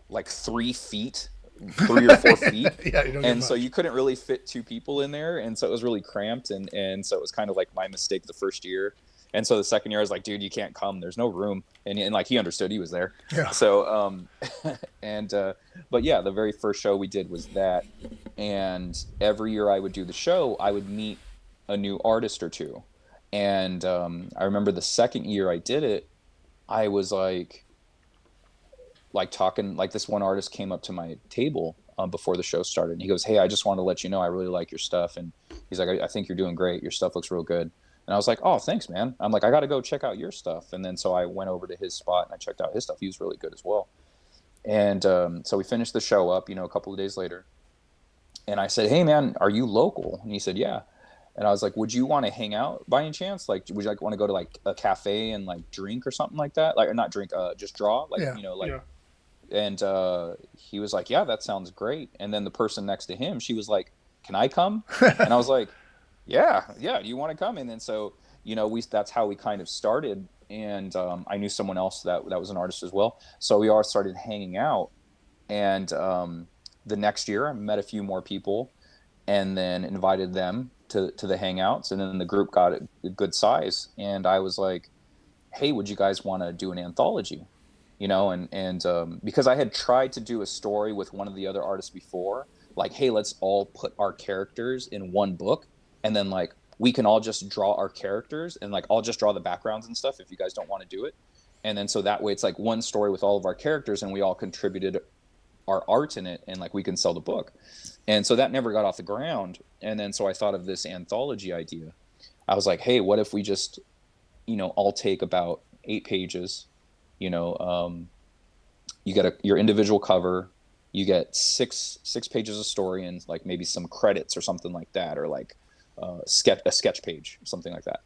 like 3 feet, 3 or 4 feet. Yeah, and so you couldn't really fit 2 people in there. And so it was really cramped. And so it was kind of like my mistake the first year. And so the second year I was like, dude, you can't come. There's no room. And like he understood, he was there. Yeah. So and but yeah, the very first show we did was that. And every year I would do the show, I would meet a new artist or two. And I remember the second year I did it, I was like talking, like this one artist came up to my table before the show started, and he goes, hey, I just wanted to let you know I really like your stuff. And he's like, I think you're doing great, your stuff looks real good. And I was like, oh, thanks, man. I'm like, I gotta go check out your stuff. And then so I went over to his spot and I checked out his stuff. He was really good as well. And so we finished the show up, a couple of days later, and I said, hey man, are you local? And he said, yeah. And I was like, would you want to hang out by any chance? Like, would you like want to go to like a cafe and like drink or something like that? Like, or not drink, just draw, like, Yeah. like. Yeah. And he was like, yeah, that sounds great. And then the person next to him, she was like, can I come? And I was like, yeah, do you want to come? And then so, that's how we kind of started. And I knew someone else that was an artist as well. So we all started hanging out. And the next year I met a few more people and then invited them to the hangouts. And then the group got a good size. And I was like, hey, would you guys want to do an anthology? And because I had tried to do a story with one of the other artists before, like, hey, let's all put our characters in one book, and then like we can all just draw our characters, and like I'll just draw the backgrounds and stuff if you guys don't want to do it. And then so that way it's like one story with all of our characters, and we all contributed our art in it, and like we can sell the book. And so that never got off the ground. And then so I thought of this anthology idea. I was like, hey, what if we just, all take about 8 pages. You get your individual cover, you get six pages of story and like maybe some credits or something like that, or like a sketch page, something like that.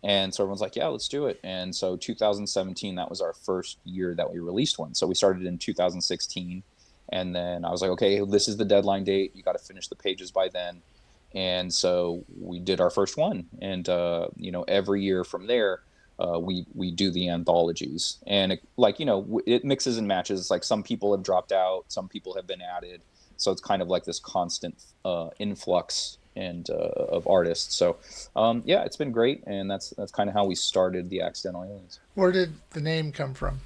And so everyone's like, yeah, let's do it. And so 2017, that was our first year that we released one. So we started in 2016, and then I was like, okay, this is the deadline date. You got to finish the pages by then. And so we did our first one, and every year from there, we do the anthologies, and it mixes and matches. It's like some people have dropped out, some people have been added, so it's kind of like this constant influx and of artists. So yeah, it's been great, and that's kind of how we started the Accidental Aliens. Where did the name come from?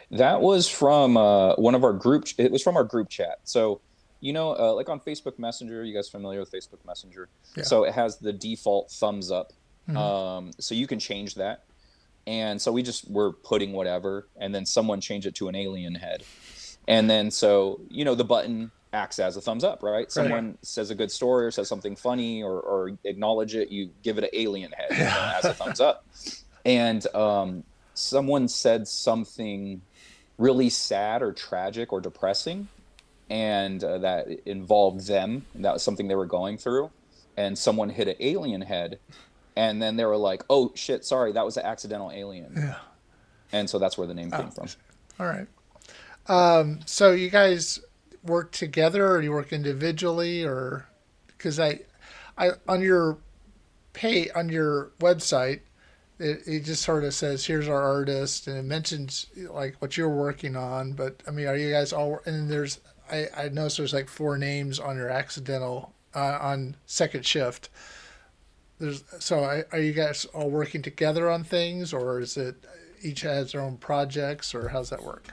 That was from one of our group. It was from our group chat. So like on Facebook Messenger, you guys familiar with Facebook Messenger? Yeah. So it has the default thumbs up. Mm-hmm. So you can change that. And so we just were putting whatever, and then someone changed it to an alien head. And then so, the button acts as a thumbs up, right? Someone says a good story or says something funny or acknowledge it, you give it an alien head as a thumbs up. And someone said something really sad or tragic or depressing, and that involved them, and that was something they were going through, and someone hit an alien head. And then they were like, oh, shit, sorry, that was an accidental alien. Yeah. And so that's where the name came from. All right. So you guys work together, or you work individually, or because I on your website, it just sort of says, here's our artist, and it mentions like what you're working on. But I mean, are you guys all? And I noticed there's like 4 names on your accidental on Second Shift. Are you guys all working together on things, or is it each has their own projects, or how's that work?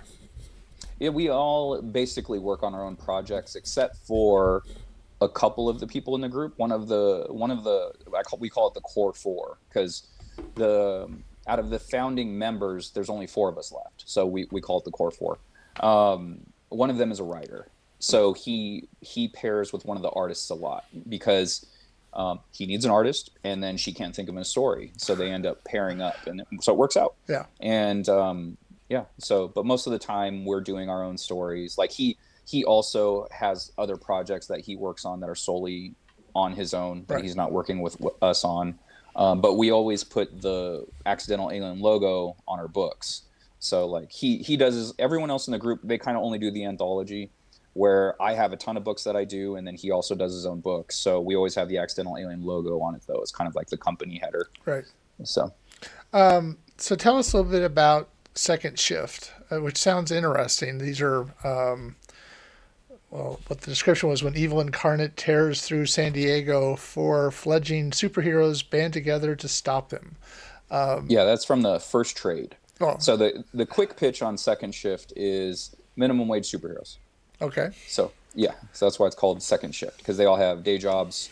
Yeah, we all basically work on our own projects, except for a couple of the people in the group. We call it the core 4, because out of the founding members, there's only 4 of us left. So we call it the core 4. One of them is a writer, so he pairs with one of the artists a lot, because he needs an artist, and then she can't think of a story, so they end up pairing up, and so it works out. Yeah. And but most of the time we're doing our own stories. Like he also has other projects that he works on that are solely on his own, that he's not working with us on. But we always put the Accidental Alien logo on our books. So like he does everyone else in the group, they kind of only do the anthology, where I have a ton of books that I do, and then he also does his own books. So we always have the Accidental Alien logo on it, though. It's kind of like the company header. Right. So tell us a little bit about Second Shift, which sounds interesting. These are well, what the description was: when evil incarnate tears through San Diego, four fledgling superheroes band together to stop him. Yeah, that's from the first trade. Oh, So the quick pitch on Second Shift is minimum wage superheroes. okay. So yeah, so that's why it's called Second Shift, because they all have day jobs,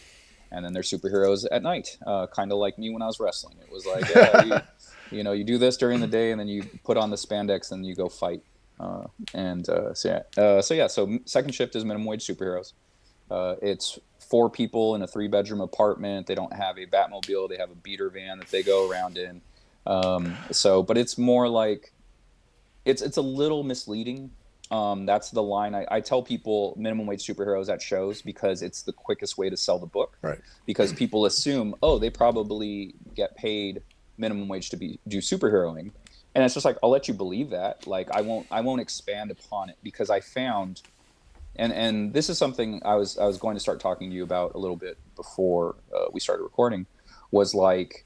and then they're superheroes at night. Kind of like me when I was wrestling. It was like, you do this during the day, and then you put on the spandex and you go fight. So Second Shift is minimum wage superheroes. It's four people in a 3-bedroom apartment. They don't have a Batmobile. They have a beater van that they go around in. But it's more like it's a little misleading. That's the line I tell people: minimum wage superheroes at shows, because it's the quickest way to sell the book. Right. Because people assume, oh, they probably get paid minimum wage to do superheroing, and it's just like, I'll let you believe that. Like, I won't expand upon it, because I found, and this is something I was going to start talking to you about a little bit before we started recording, was like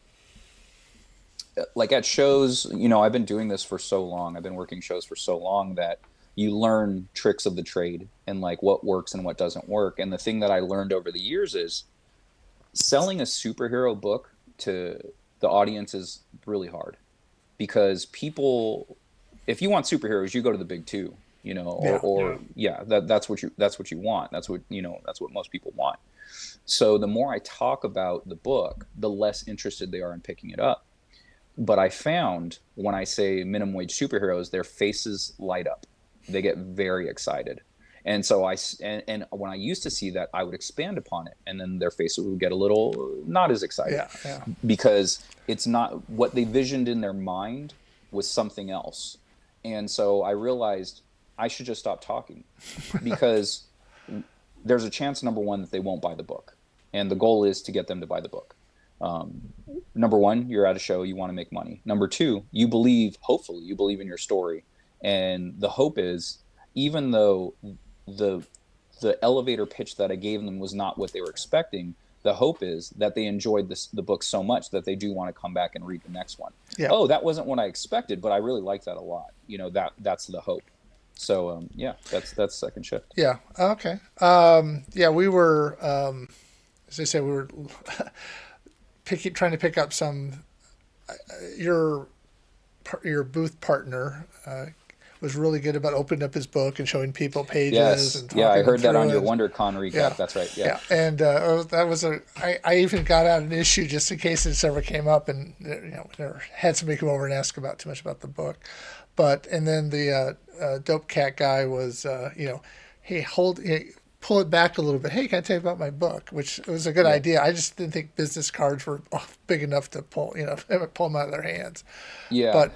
at shows. I've been doing this for so long. I've been working shows for so long that you learn tricks of the trade and like what works and what doesn't work. And the thing that I learned over the years is selling a superhero book to the audience is really hard, because people, if you want superheroes, you go to the big two, that's what you want. That's what most people want. So the more I talk about the book, the less interested they are in picking it up. But I found when I say minimum wage superheroes, their faces light up. They get very excited. And so and when I used to see that, I would expand upon it, and then their faces would get a little not as excited, because it's not what they visioned in their mind was something else. And so I realized I should just stop talking, because there's a chance, number one, that they won't buy the book. And the goal is to get them to buy the book. Number one, you're at a show, you want to make money. Number two, hopefully you believe in your story. And the hope is, even though the elevator pitch that I gave them was not what they were expecting, the hope is that they enjoyed the book so much that they do want to come back and read the next one. Yeah. Oh, that wasn't what I expected, but I really like that a lot. That's the hope. So that's Second Shift. Yeah. Okay. We were, as I said, we were trying to pick up some. Your booth partner was really good about opening up his book and showing people pages. Yes. And I heard that on your WonderCon recap. Yeah. That's right. Yeah. And that was I even got out an issue just in case this ever came up, and had somebody come over and ask about too much about the book. And then the Dope Cat guy was, hey, pull it back a little bit. Hey, can I tell you about my book? Which was a good idea. I just didn't think business cards were big enough to pull them out of their hands. Yeah, but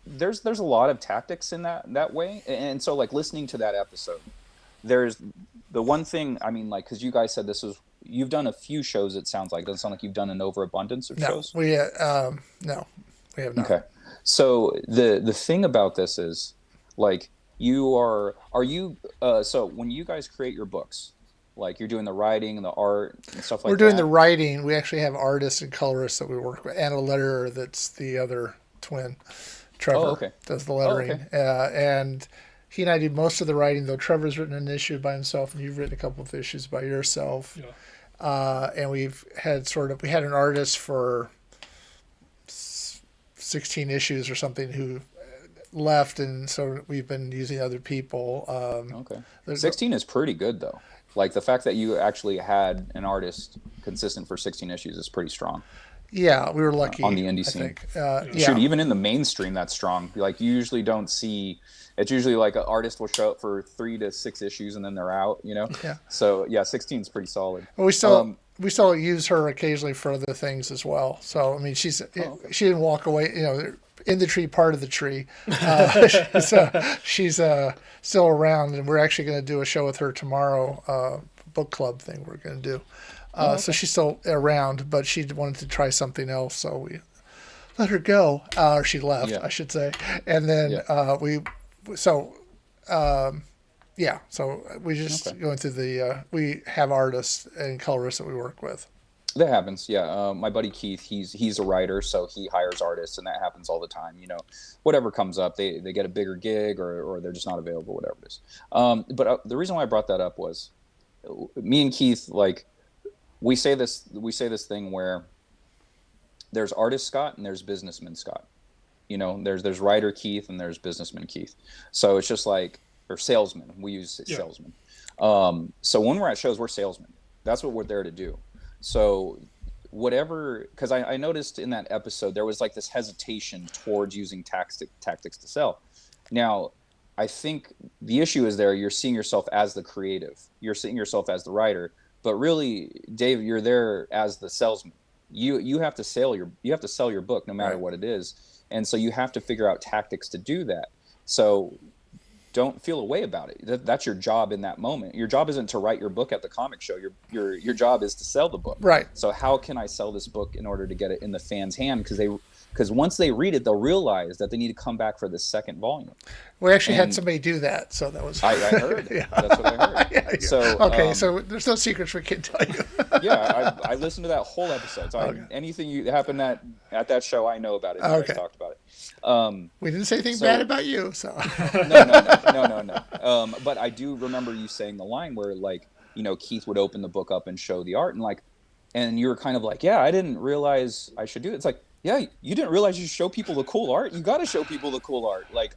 there's a lot of tactics in that way. And so, like, listening to that episode, there's the one thing, I mean, like, because you guys said you've done a few shows, it sounds like. It doesn't sound like you've done an overabundance of shows. No, we have not. Okay. So the thing about this is, like, so when you guys create your books, like, you're doing the writing and the art and stuff like that? We're doing the writing. We actually have artists and colorists that we work with, and a letterer that's the other twin. Trevor does the lettering. And he and I do most of the writing, though Trevor's written an issue by himself, and you've written a couple of issues by yourself. Yeah. And we had an artist for 16 issues or something who left, and so we've been using other people. 16 is pretty good, though. Like, the fact that you actually had an artist consistent for 16 issues is pretty strong. Yeah, we were lucky on the indie scene. Shoot, even in the mainstream, that's strong. Like, you usually don't see. It's usually like an artist will show up for 3 to 6 issues and then they're out. Yeah. So 16 is pretty solid. Well, we still use her occasionally for other things as well. So I mean, she didn't walk away. In the tree, part of the tree. She's still around, and we're actually going to do a show with her tomorrow. Book club thing we're going to do. So she's still around, but she wanted to try something else, so we let her go. Or she left, I should say. And then so we just going through we have artists and colorists that we work with. That happens, yeah. My buddy Keith, he's a writer, so he hires artists, and that happens all the time. Whatever comes up, they get a bigger gig, or they're just not available, whatever it is. But the reason why I brought that up was me and Keith, like we say this thing where there's artist Scott and there's businessman Scott. There's writer Keith and there's businessman Keith. So it's just like, or salesman. We use salesman. So when we're at shows, we're salesmen. That's what we're there to do. So whatever, because I noticed in that episode there was like this hesitation towards using tactics to sell. Now, I think the issue is there. You're seeing yourself as the creative. You're seeing yourself as the writer. But really, Dave, you're there as the salesman. You have to sell your book no matter what it is, and so you have to figure out tactics to do that. So don't feel a way about it. That's your job in that moment. Your job isn't to write your book at the comic show. Your job is to sell the book. Right. So how can I sell this book in order to get it in the fans' hand? Because once they read it, they'll realize that they need to come back for the second volume. We actually had somebody do that, so that was. I heard. Yeah. That's what I heard. Yeah. So okay, so there's no secrets we can tell you. Yeah, I listened to that whole episode. So anything happened at that show, I know about it. You guys talked about it. We didn't say anything bad about you, so. No. But I do remember you saying the line where, like, Keith would open the book up and show the art, and you were kind of like, yeah, I didn't realize I should do it. It's like, yeah, you didn't realize you should show people the cool art. You got to show people the cool art. Like,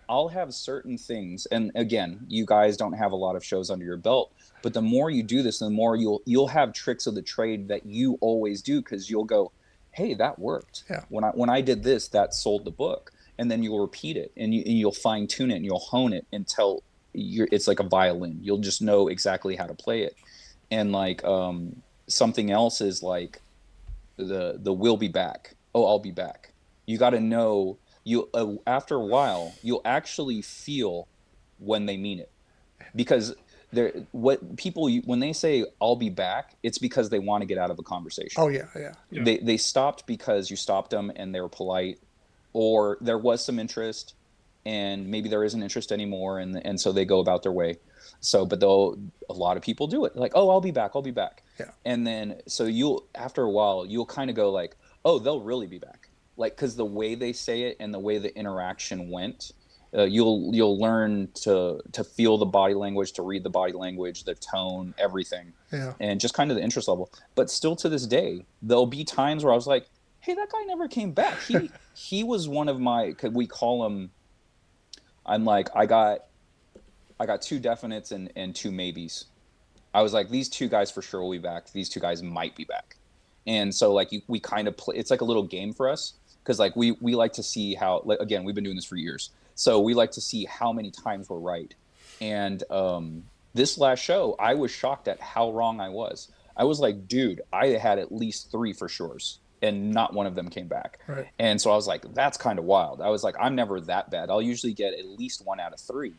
I'll have certain things, and again, you guys don't have a lot of shows under your belt, but the more you do this, the more you'll have tricks of the trade that you always do, because you'll go, hey, that worked. Yeah. When I did this, that sold the book, and then you'll repeat it, and you'll fine tune it, and you'll hone it until it's like a violin. You'll just know exactly how to play it. And like something else is like the "we'll be back." Oh, I'll be back. You got to know. After a while, you'll actually feel when they mean it, because when they say "I'll be back," it's because they want to get out of a conversation. Oh yeah. They stopped because you stopped them and they were polite, or there was some interest, and maybe there isn't interest anymore, and so they go about their way. So, but a lot of people do it, like, oh, I'll be back. Yeah. And then so after a while you'll kind of go like, oh, they'll really be back. Like, because the way they say it and the way the interaction went, you'll learn to feel the body language, to read the body language, the tone, everything, and just kind of the interest level. But still, to this day, there'll be times where I was like, "Hey, that guy never came back. He was one of my." Could we call him? I'm like, I got 2 definites and 2 maybes. I was like, these 2 guys for sure will be back. These 2 guys might be back. And so like we kind of play. It's like a little game for us. Because like we like to see how, like, again, we've been doing this for years, so we like to see how many times we're right. And this last show, I was shocked at how wrong I was. I was like, dude, I had at least 3 for sures, and not one of them came back. Right. And so I was like, that's kind of wild. I was like, I'm never that bad. I'll usually get at least 1 out of 3.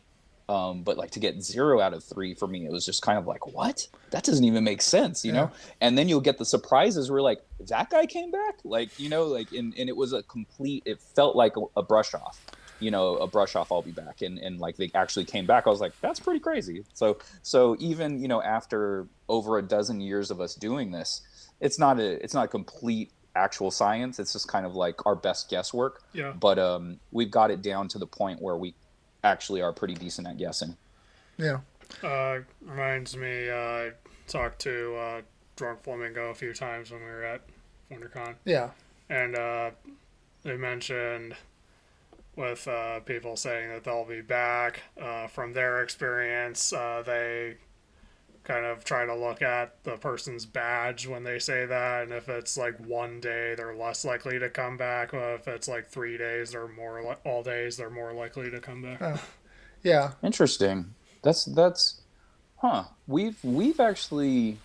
But like to get 0 out of 3 for me, it was just kind of like, what? That doesn't even make sense, you know? And then you'll get the surprises where like, that guy came back? Like, and it was it felt like a brush off, a brush off, I'll be back. And like they actually came back. I was like, that's pretty crazy. So even, after over a dozen years of us doing this, it's not a complete actual science. It's just kind of like our best guesswork. Yeah. But we've got it down to the point where we actually are pretty decent at guessing. Yeah. Reminds me, talked to Drunk Flamingo a few times when we were at WonderCon. Yeah. And they mentioned with people saying that they'll be back, from their experience, they kind of try to look at the person's badge when they say that, and if it's like 1 day, they're less likely to come back. Or if it's like 3 days, they're more all days, they're more likely to come back. Yeah. Interesting. That's huh. We've actually,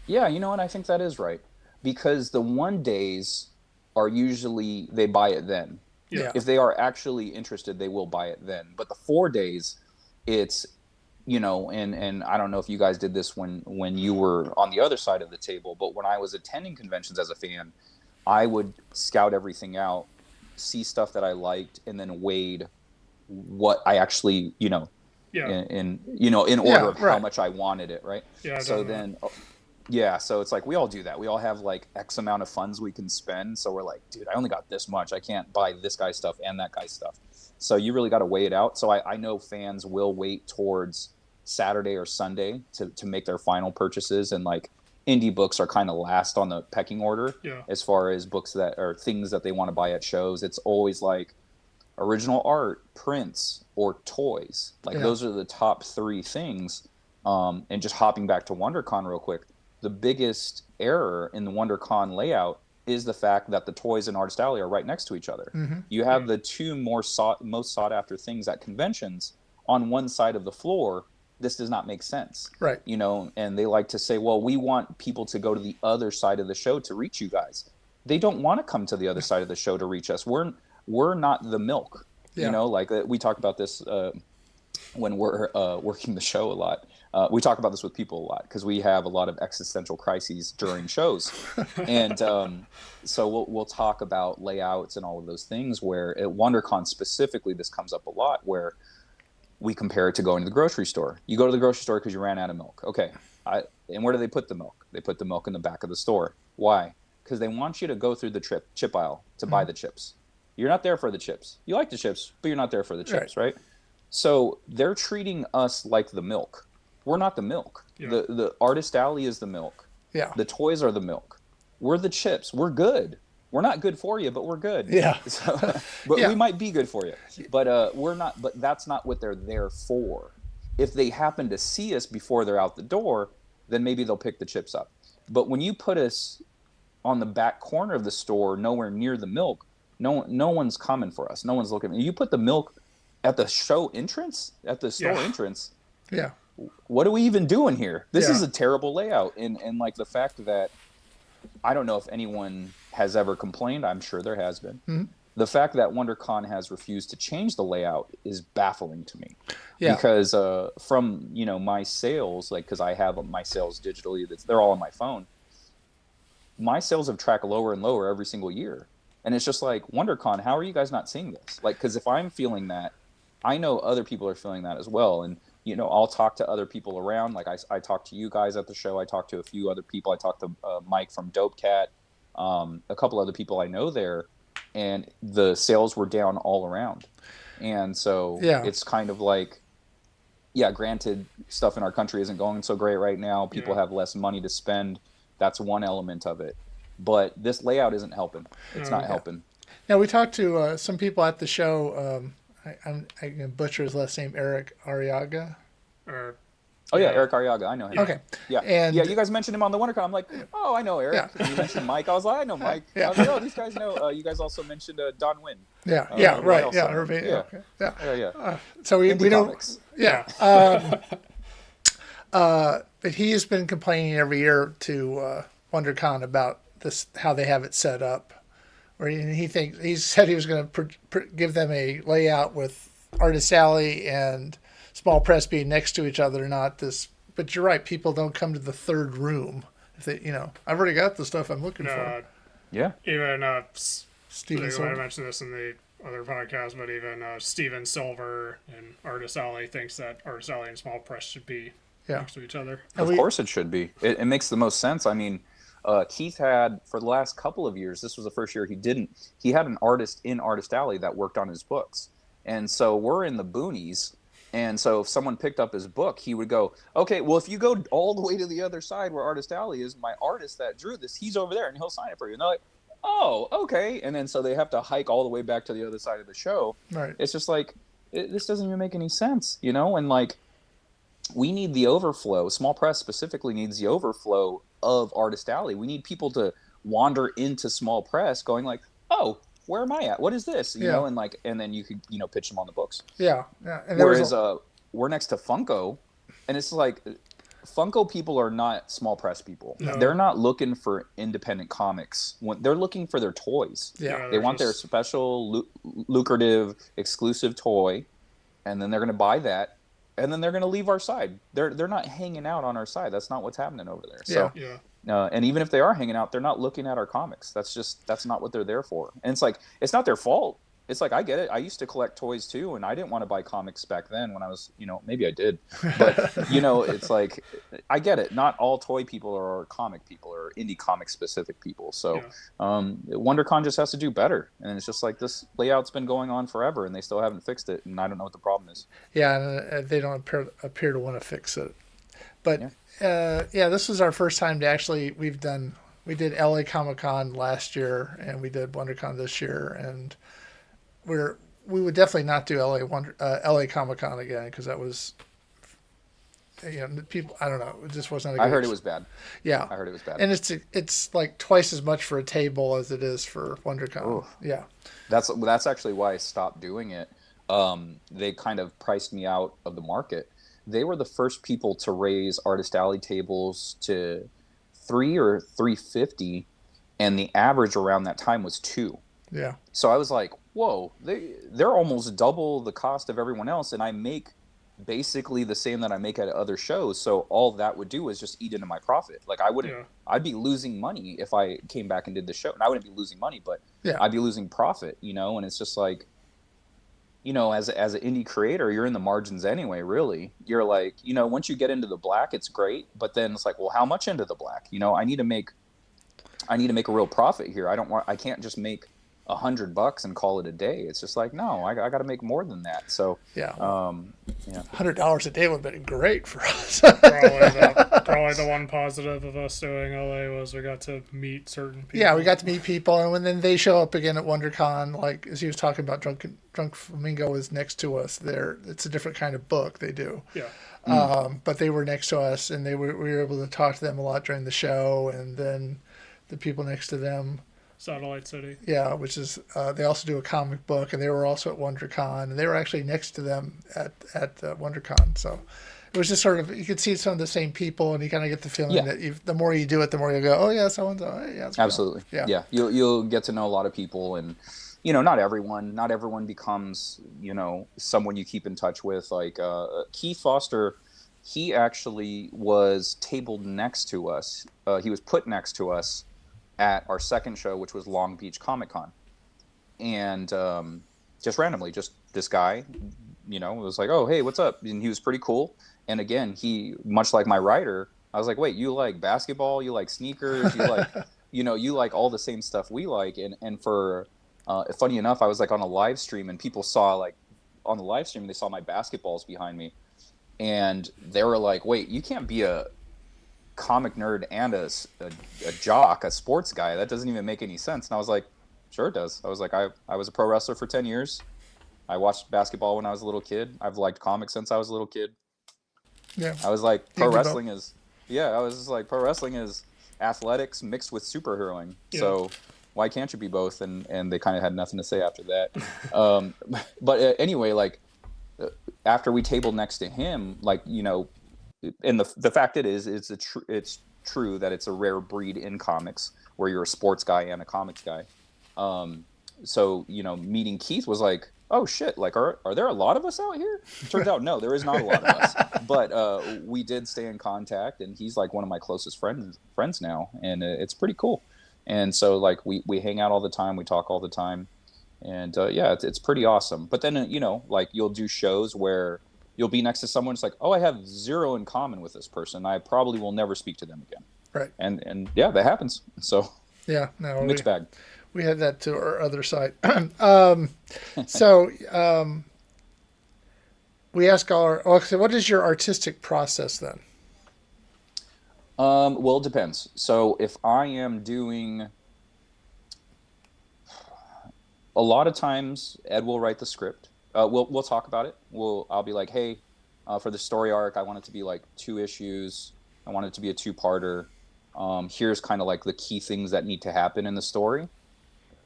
yeah, you know what? I think that is right, because the 1 days are usually they buy it then. Yeah. If they are actually interested, they will buy it then. But the 4 days, it's, and I don't know if you guys did this when you were on the other side of the table, but when I was attending conventions as a fan, I would scout everything out, see stuff that I liked, and then weighed what I actually, in order of how much I wanted it, right? Yeah. So then, Yeah, so it's like we all do that. We all have like X amount of funds we can spend. So we're like, dude, I only got this much. I can't buy this guy's stuff and that guy's stuff. So you really got to weigh it out. So I know fans will wait towards Saturday or Sunday to make their final purchases. And like indie books are kind of last on the pecking order Yeah. as far as books that are things that they want to buy at shows. It's always like original art, prints, or toys. Like those are the top three things. And just hopping back to WonderCon real quick, the biggest error in the WonderCon layout is the fact that the toys and Artist Alley are right next to each other. You have the two most sought after things at conventions on one side of the floor. This does not make sense. Right. You know, and they like to say, well, we want people to go to the other side of the show to reach you guys. They don't want to come to the other side of the show to reach us. We're not the milk. You know, like we talk about this when we're working the show a lot. We talk about this with people a lot because we have a lot of existential crises during shows. And so we'll talk about layouts and all of those things where at WonderCon specifically, this comes up a lot where we compare it to going to the grocery store. You go to the grocery store because you ran out of milk. Okay. And where do they put the milk? They put the milk in the back of the store. Why? Because they want you to go through the chip aisle to buy the chips. You're not there for the chips. You like the chips, but you're not there for the chips, right? So they're treating us like the milk. We're not the milk. Yeah. The Artist Alley is the milk. Yeah. The toys are the milk. We're the chips. We're good. We're not good for you, but we're good. Yeah. So, but we might be good for you. But we're not. But that's not what they're there for. If they happen to see us before they're out the door, then maybe they'll pick the chips up. But when you put us on the back corner of the store, nowhere near the milk, no one's coming for us. No one's looking. You put the milk at the show entrance, at the store entrance. Yeah. What are we even doing here? This is a terrible layout. And like the fact that I don't know if anyone has ever complained. I'm sure there has been. Mm-hmm. The fact that WonderCon has refused to change the layout is baffling to me. Yeah. Because from my sales, like because I have my sales digitally, they're all on my phone. My sales have tracked lower and lower every single year. And it's just like, WonderCon, how are you guys not seeing this? Like, because if I'm feeling that, I know other people are feeling that as well. And, I'll talk to other people around. Like, I talked to you guys at the show. I talked to a few other people. I talked to Mike from Dope Cat, a couple other people I know there. And the sales were down all around. And so it's kind of like, granted, stuff in our country isn't going so great right now. People have less money to spend. That's one element of it. But this layout isn't helping. It's not helping. Now, we talked to some people at the show. I can butcher his last name, Eric Arriaga. Eric Arriaga. I know him. Okay. Yeah. And you guys mentioned him on the WonderCon. I'm like, oh, I know Eric. Yeah. You mentioned Mike. I was like, I know Mike. I was like, oh, these guys know. You guys also mentioned Don Wynn. Yeah. Right. Yeah. So we don't. Comics. Yeah. But he has been complaining every year to WonderCon about this, how they have it set up. Where he said he was going to give them a layout with Artist Alley and Small Press being next to each other, not this. But you're right, people don't come to the third room. If they, I've already got the stuff I'm looking for. Yeah. Even Steven Silver. I mentioned this in the other podcast, but even Steven Silver and Artist Alley thinks that Artist Alley and Small Press should be next to each other. Of course it should be. It makes the most sense. I mean, Keith had, for the last couple of years, this was the first year he had an artist in Artist Alley that worked on his books. And so we're in the boonies. And so if someone picked up his book, he would go, okay, well, if you go all the way to the other side where Artist Alley is, my artist that drew this, he's over there and he'll sign it for you. And they're like, oh, okay. And then so they have to hike all the way back to the other side of the show. Right. It's just like, this doesn't even make any sense, And like, we need the overflow. Small Press specifically needs the overflow of Artist Alley. We need people to wander into Small Press going like, oh, where am I at? What is this? You know, and then you could, pitch them on the books. Yeah. And whereas we're next to Funko, and it's like Funko people are not Small Press people. No. They're not looking for independent comics. They're looking for their toys. Yeah. They want their special, lucrative, exclusive toy, and then they're going to buy that. And then they're going to leave our side. They're not hanging out on our side. That's not what's happening over there. So, and even if they are hanging out, they're not looking at our comics. That's not what they're there for. And it's like, it's not their fault. it's like, I get it. I used to collect toys too, and I didn't want to buy comics back then when I was, maybe I did, but it's like, I get it. Not all toy people are comic people or indie comic specific people. So, Yeah. WonderCon just has to do better, and it's just like, this layout's been going on forever, and they still haven't fixed it, and I don't know what the problem is. Yeah, and they don't appear to want to fix it. But Yeah. yeah, this was our first time to actually we did LA Comic Con last year and we did WonderCon this year, and we would definitely not do LA Comic Con again because that was people, I don't know, it just wasn't a good I heard it was bad. yeah. I heard it was bad. And it's like twice as much for a table as it is for WonderCon. Ooh. Yeah. That's actually why I stopped doing it. They kind of priced me out of the market. They were the first people to raise Artist Alley tables to 3 or 350, and the average around that time was 2. Yeah. So I was like, whoa, they're almost double the cost of everyone else, and I make basically the same that I make at other shows. So all that would do is just eat into my profit. Like, Yeah. I'd be losing money if I came back and did the show. And I wouldn't be losing money, but Yeah. I'd be losing profit, and it's just like, as an indie creator, you're in the margins anyway, really. You're like, once you get into the black, it's great, but then it's like, well, how much into the black? I need to make a real profit here. I can't just make $100 and call it a day. It's just like, no, I got to make more than that. So Yeah. yeah. $100 a day would have been great for us. Probably the one positive of us doing LA was we got to meet certain people. Yeah, we got to meet people, and when then they show up again at WonderCon, like as he was talking about, Drunk Flamingo is next to us. It's a different kind of book they do. Yeah. But they were next to us, and we were able to talk to them a lot during the show, and then the people next to them. Satellite City. Yeah, which is they also do a comic book, and they were also at WonderCon, and they were actually next to them at WonderCon. So it was just sort of, you could see some of the same people, and you kind of get the feeling that the more you do it, the more you go, oh yeah, so and so, yeah, it's Absolutely, cool. yeah. You'll get to know a lot of people, and not everyone becomes someone you keep in touch with. Like Keith Foster, he actually was tabled next to us. He was put next to us at our second show, which was Long Beach Comic Con, and just randomly, just this guy, was like, oh hey, what's up? And he was pretty cool. And again, he, much like my writer, I was like, wait, you like basketball, you like sneakers, you like you like all the same stuff we like. And for funny enough, I was like on a live stream, and people saw, like, on the live stream, they saw my basketballs behind me, and they were like, wait, you can't be a comic nerd and a jock, a sports guy. That doesn't even make any sense. And I was like, sure it does. I was like, I was a pro wrestler for 10 years. I watched basketball when I was a little kid. I've liked comics since I was a little kid. Yeah. I was like, pro wrestling is athletics mixed with superheroing. Yeah. So why can't you be both? And they kind of had nothing to say after that. But anyway, like, after we tabled next to him, like, and the fact it's true that it's a rare breed in comics where you're a sports guy and a comics guy. So meeting Keith was like, oh shit, like, are there a lot of us out here? Turns out no, there is not a lot of us. But we did stay in contact, and he's like one of my closest friends now, and it's pretty cool. And so, like, we hang out all the time, we talk all the time, and yeah, it's pretty awesome. But then like, you'll do shows where you'll be next to someone, it's like, oh, I have zero in common with this person. I probably will never speak to them again. Right. And yeah, that happens. So yeah, no, mixed bag. We had that to our other site. So we ask what is your artistic process then? Well, it depends. So if I am doing, a lot of times Ed will write the script. We'll talk about it. I'll be like, hey, for the story arc, I want it to be like 2 issues. I want it to be a 2-parter. Here's kind of like the key things that need to happen in the story,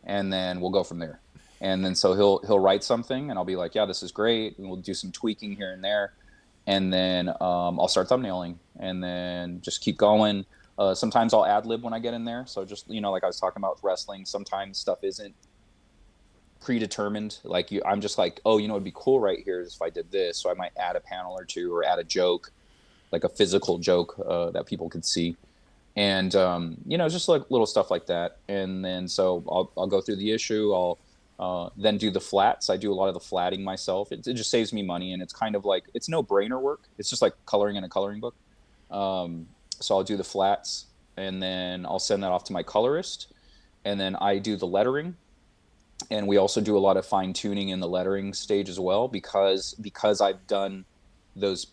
and then we'll go from there. And then so he'll write something, and I'll be like, yeah, this is great, and we'll do some tweaking here and there, and then I'll start thumbnailing, and then just keep going. Sometimes I'll ad lib when I get in there. So just like I was talking about with wrestling, sometimes stuff isn't predetermined. Like, I'm just like, oh, it'd be cool right here is if I did this. So I might add a panel or 2, or add a joke, like a physical joke that people could see. And just like little stuff like that. And then so I'll go through the issue. I'll Then do the flats. I do a lot of the flatting myself. It just saves me money, and it's kind of like it's no brainer work. It's just like coloring in a coloring book. So I'll do the flats, and then I'll send that off to my colorist, and then I do the lettering, and we also do a lot of fine tuning in the lettering stage as well because I've done those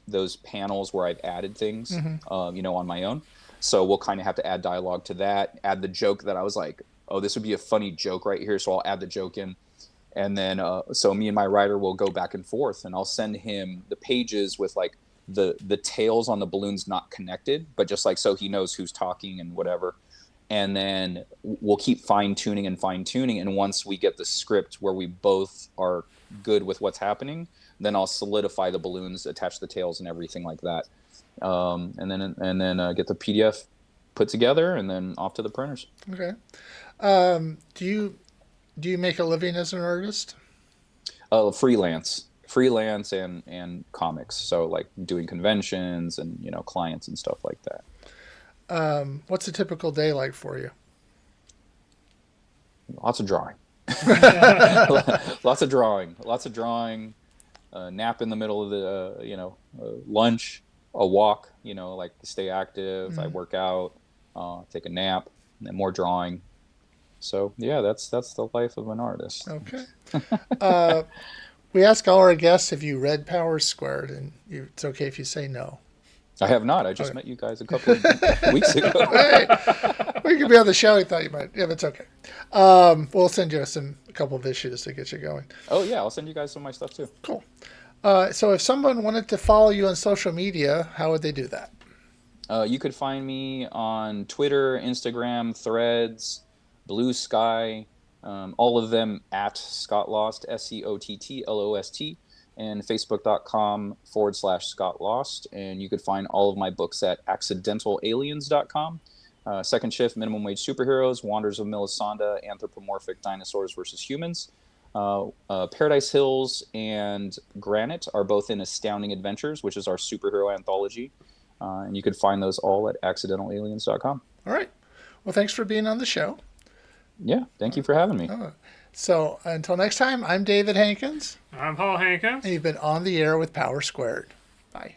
panels where I've added things, on my own. So we'll kind of have to add dialogue to that, add the joke that I was like, oh, this would be a funny joke right here, so I'll add the joke in. And then so me and my writer will go back and forth, and I'll send him the pages with like the tails on the balloons not connected, but just like so he knows who's talking and whatever. And then we'll keep fine tuning, and once we get the script where we both are good with what's happening, then I'll solidify the balloons, attach the tails and everything like that, and then get the PDF put together, and then off to the printers. Okay. Do you make a living as an artist? Freelance and comics. So like doing conventions and clients and stuff like that. What's a typical day like for you? Lots of drawing. Lots of drawing. Nap in the middle of the lunch, a walk. Like stay active. I work out, take a nap, and then more drawing. So yeah, that's the life of an artist. Okay. We ask all our guests if you read Power Squared, and it's okay if you say no. I have not. I just met you guys a couple of weeks ago. Hey, we could be on the show. We thought you might. Yeah, that's okay. We'll send you a couple of issues to get you going. Oh yeah, I'll send you guys some of my stuff too. Cool. So if someone wanted to follow you on social media, how would they do that? You could find me on Twitter, Instagram, Threads, Bluesky, all of them at Scott Lost, SCOTTLOST, and Facebook.com/Scott Lost. And you could find all of my books at accidentalaliens.com. Second Shift, Minimum Wage Superheroes, Wanderers of Melisanda, Anthropomorphic Dinosaurs versus Humans. Paradise Hills and Granite are both in Astounding Adventures, which is our superhero anthology. And you could find those all at accidentalaliens.com. All right. Well, thanks for being on the show. Yeah, thank you for having me. So until next time, I'm David Hankins. I'm Paul Hankins. And you've been on the air with Power Squared. Bye.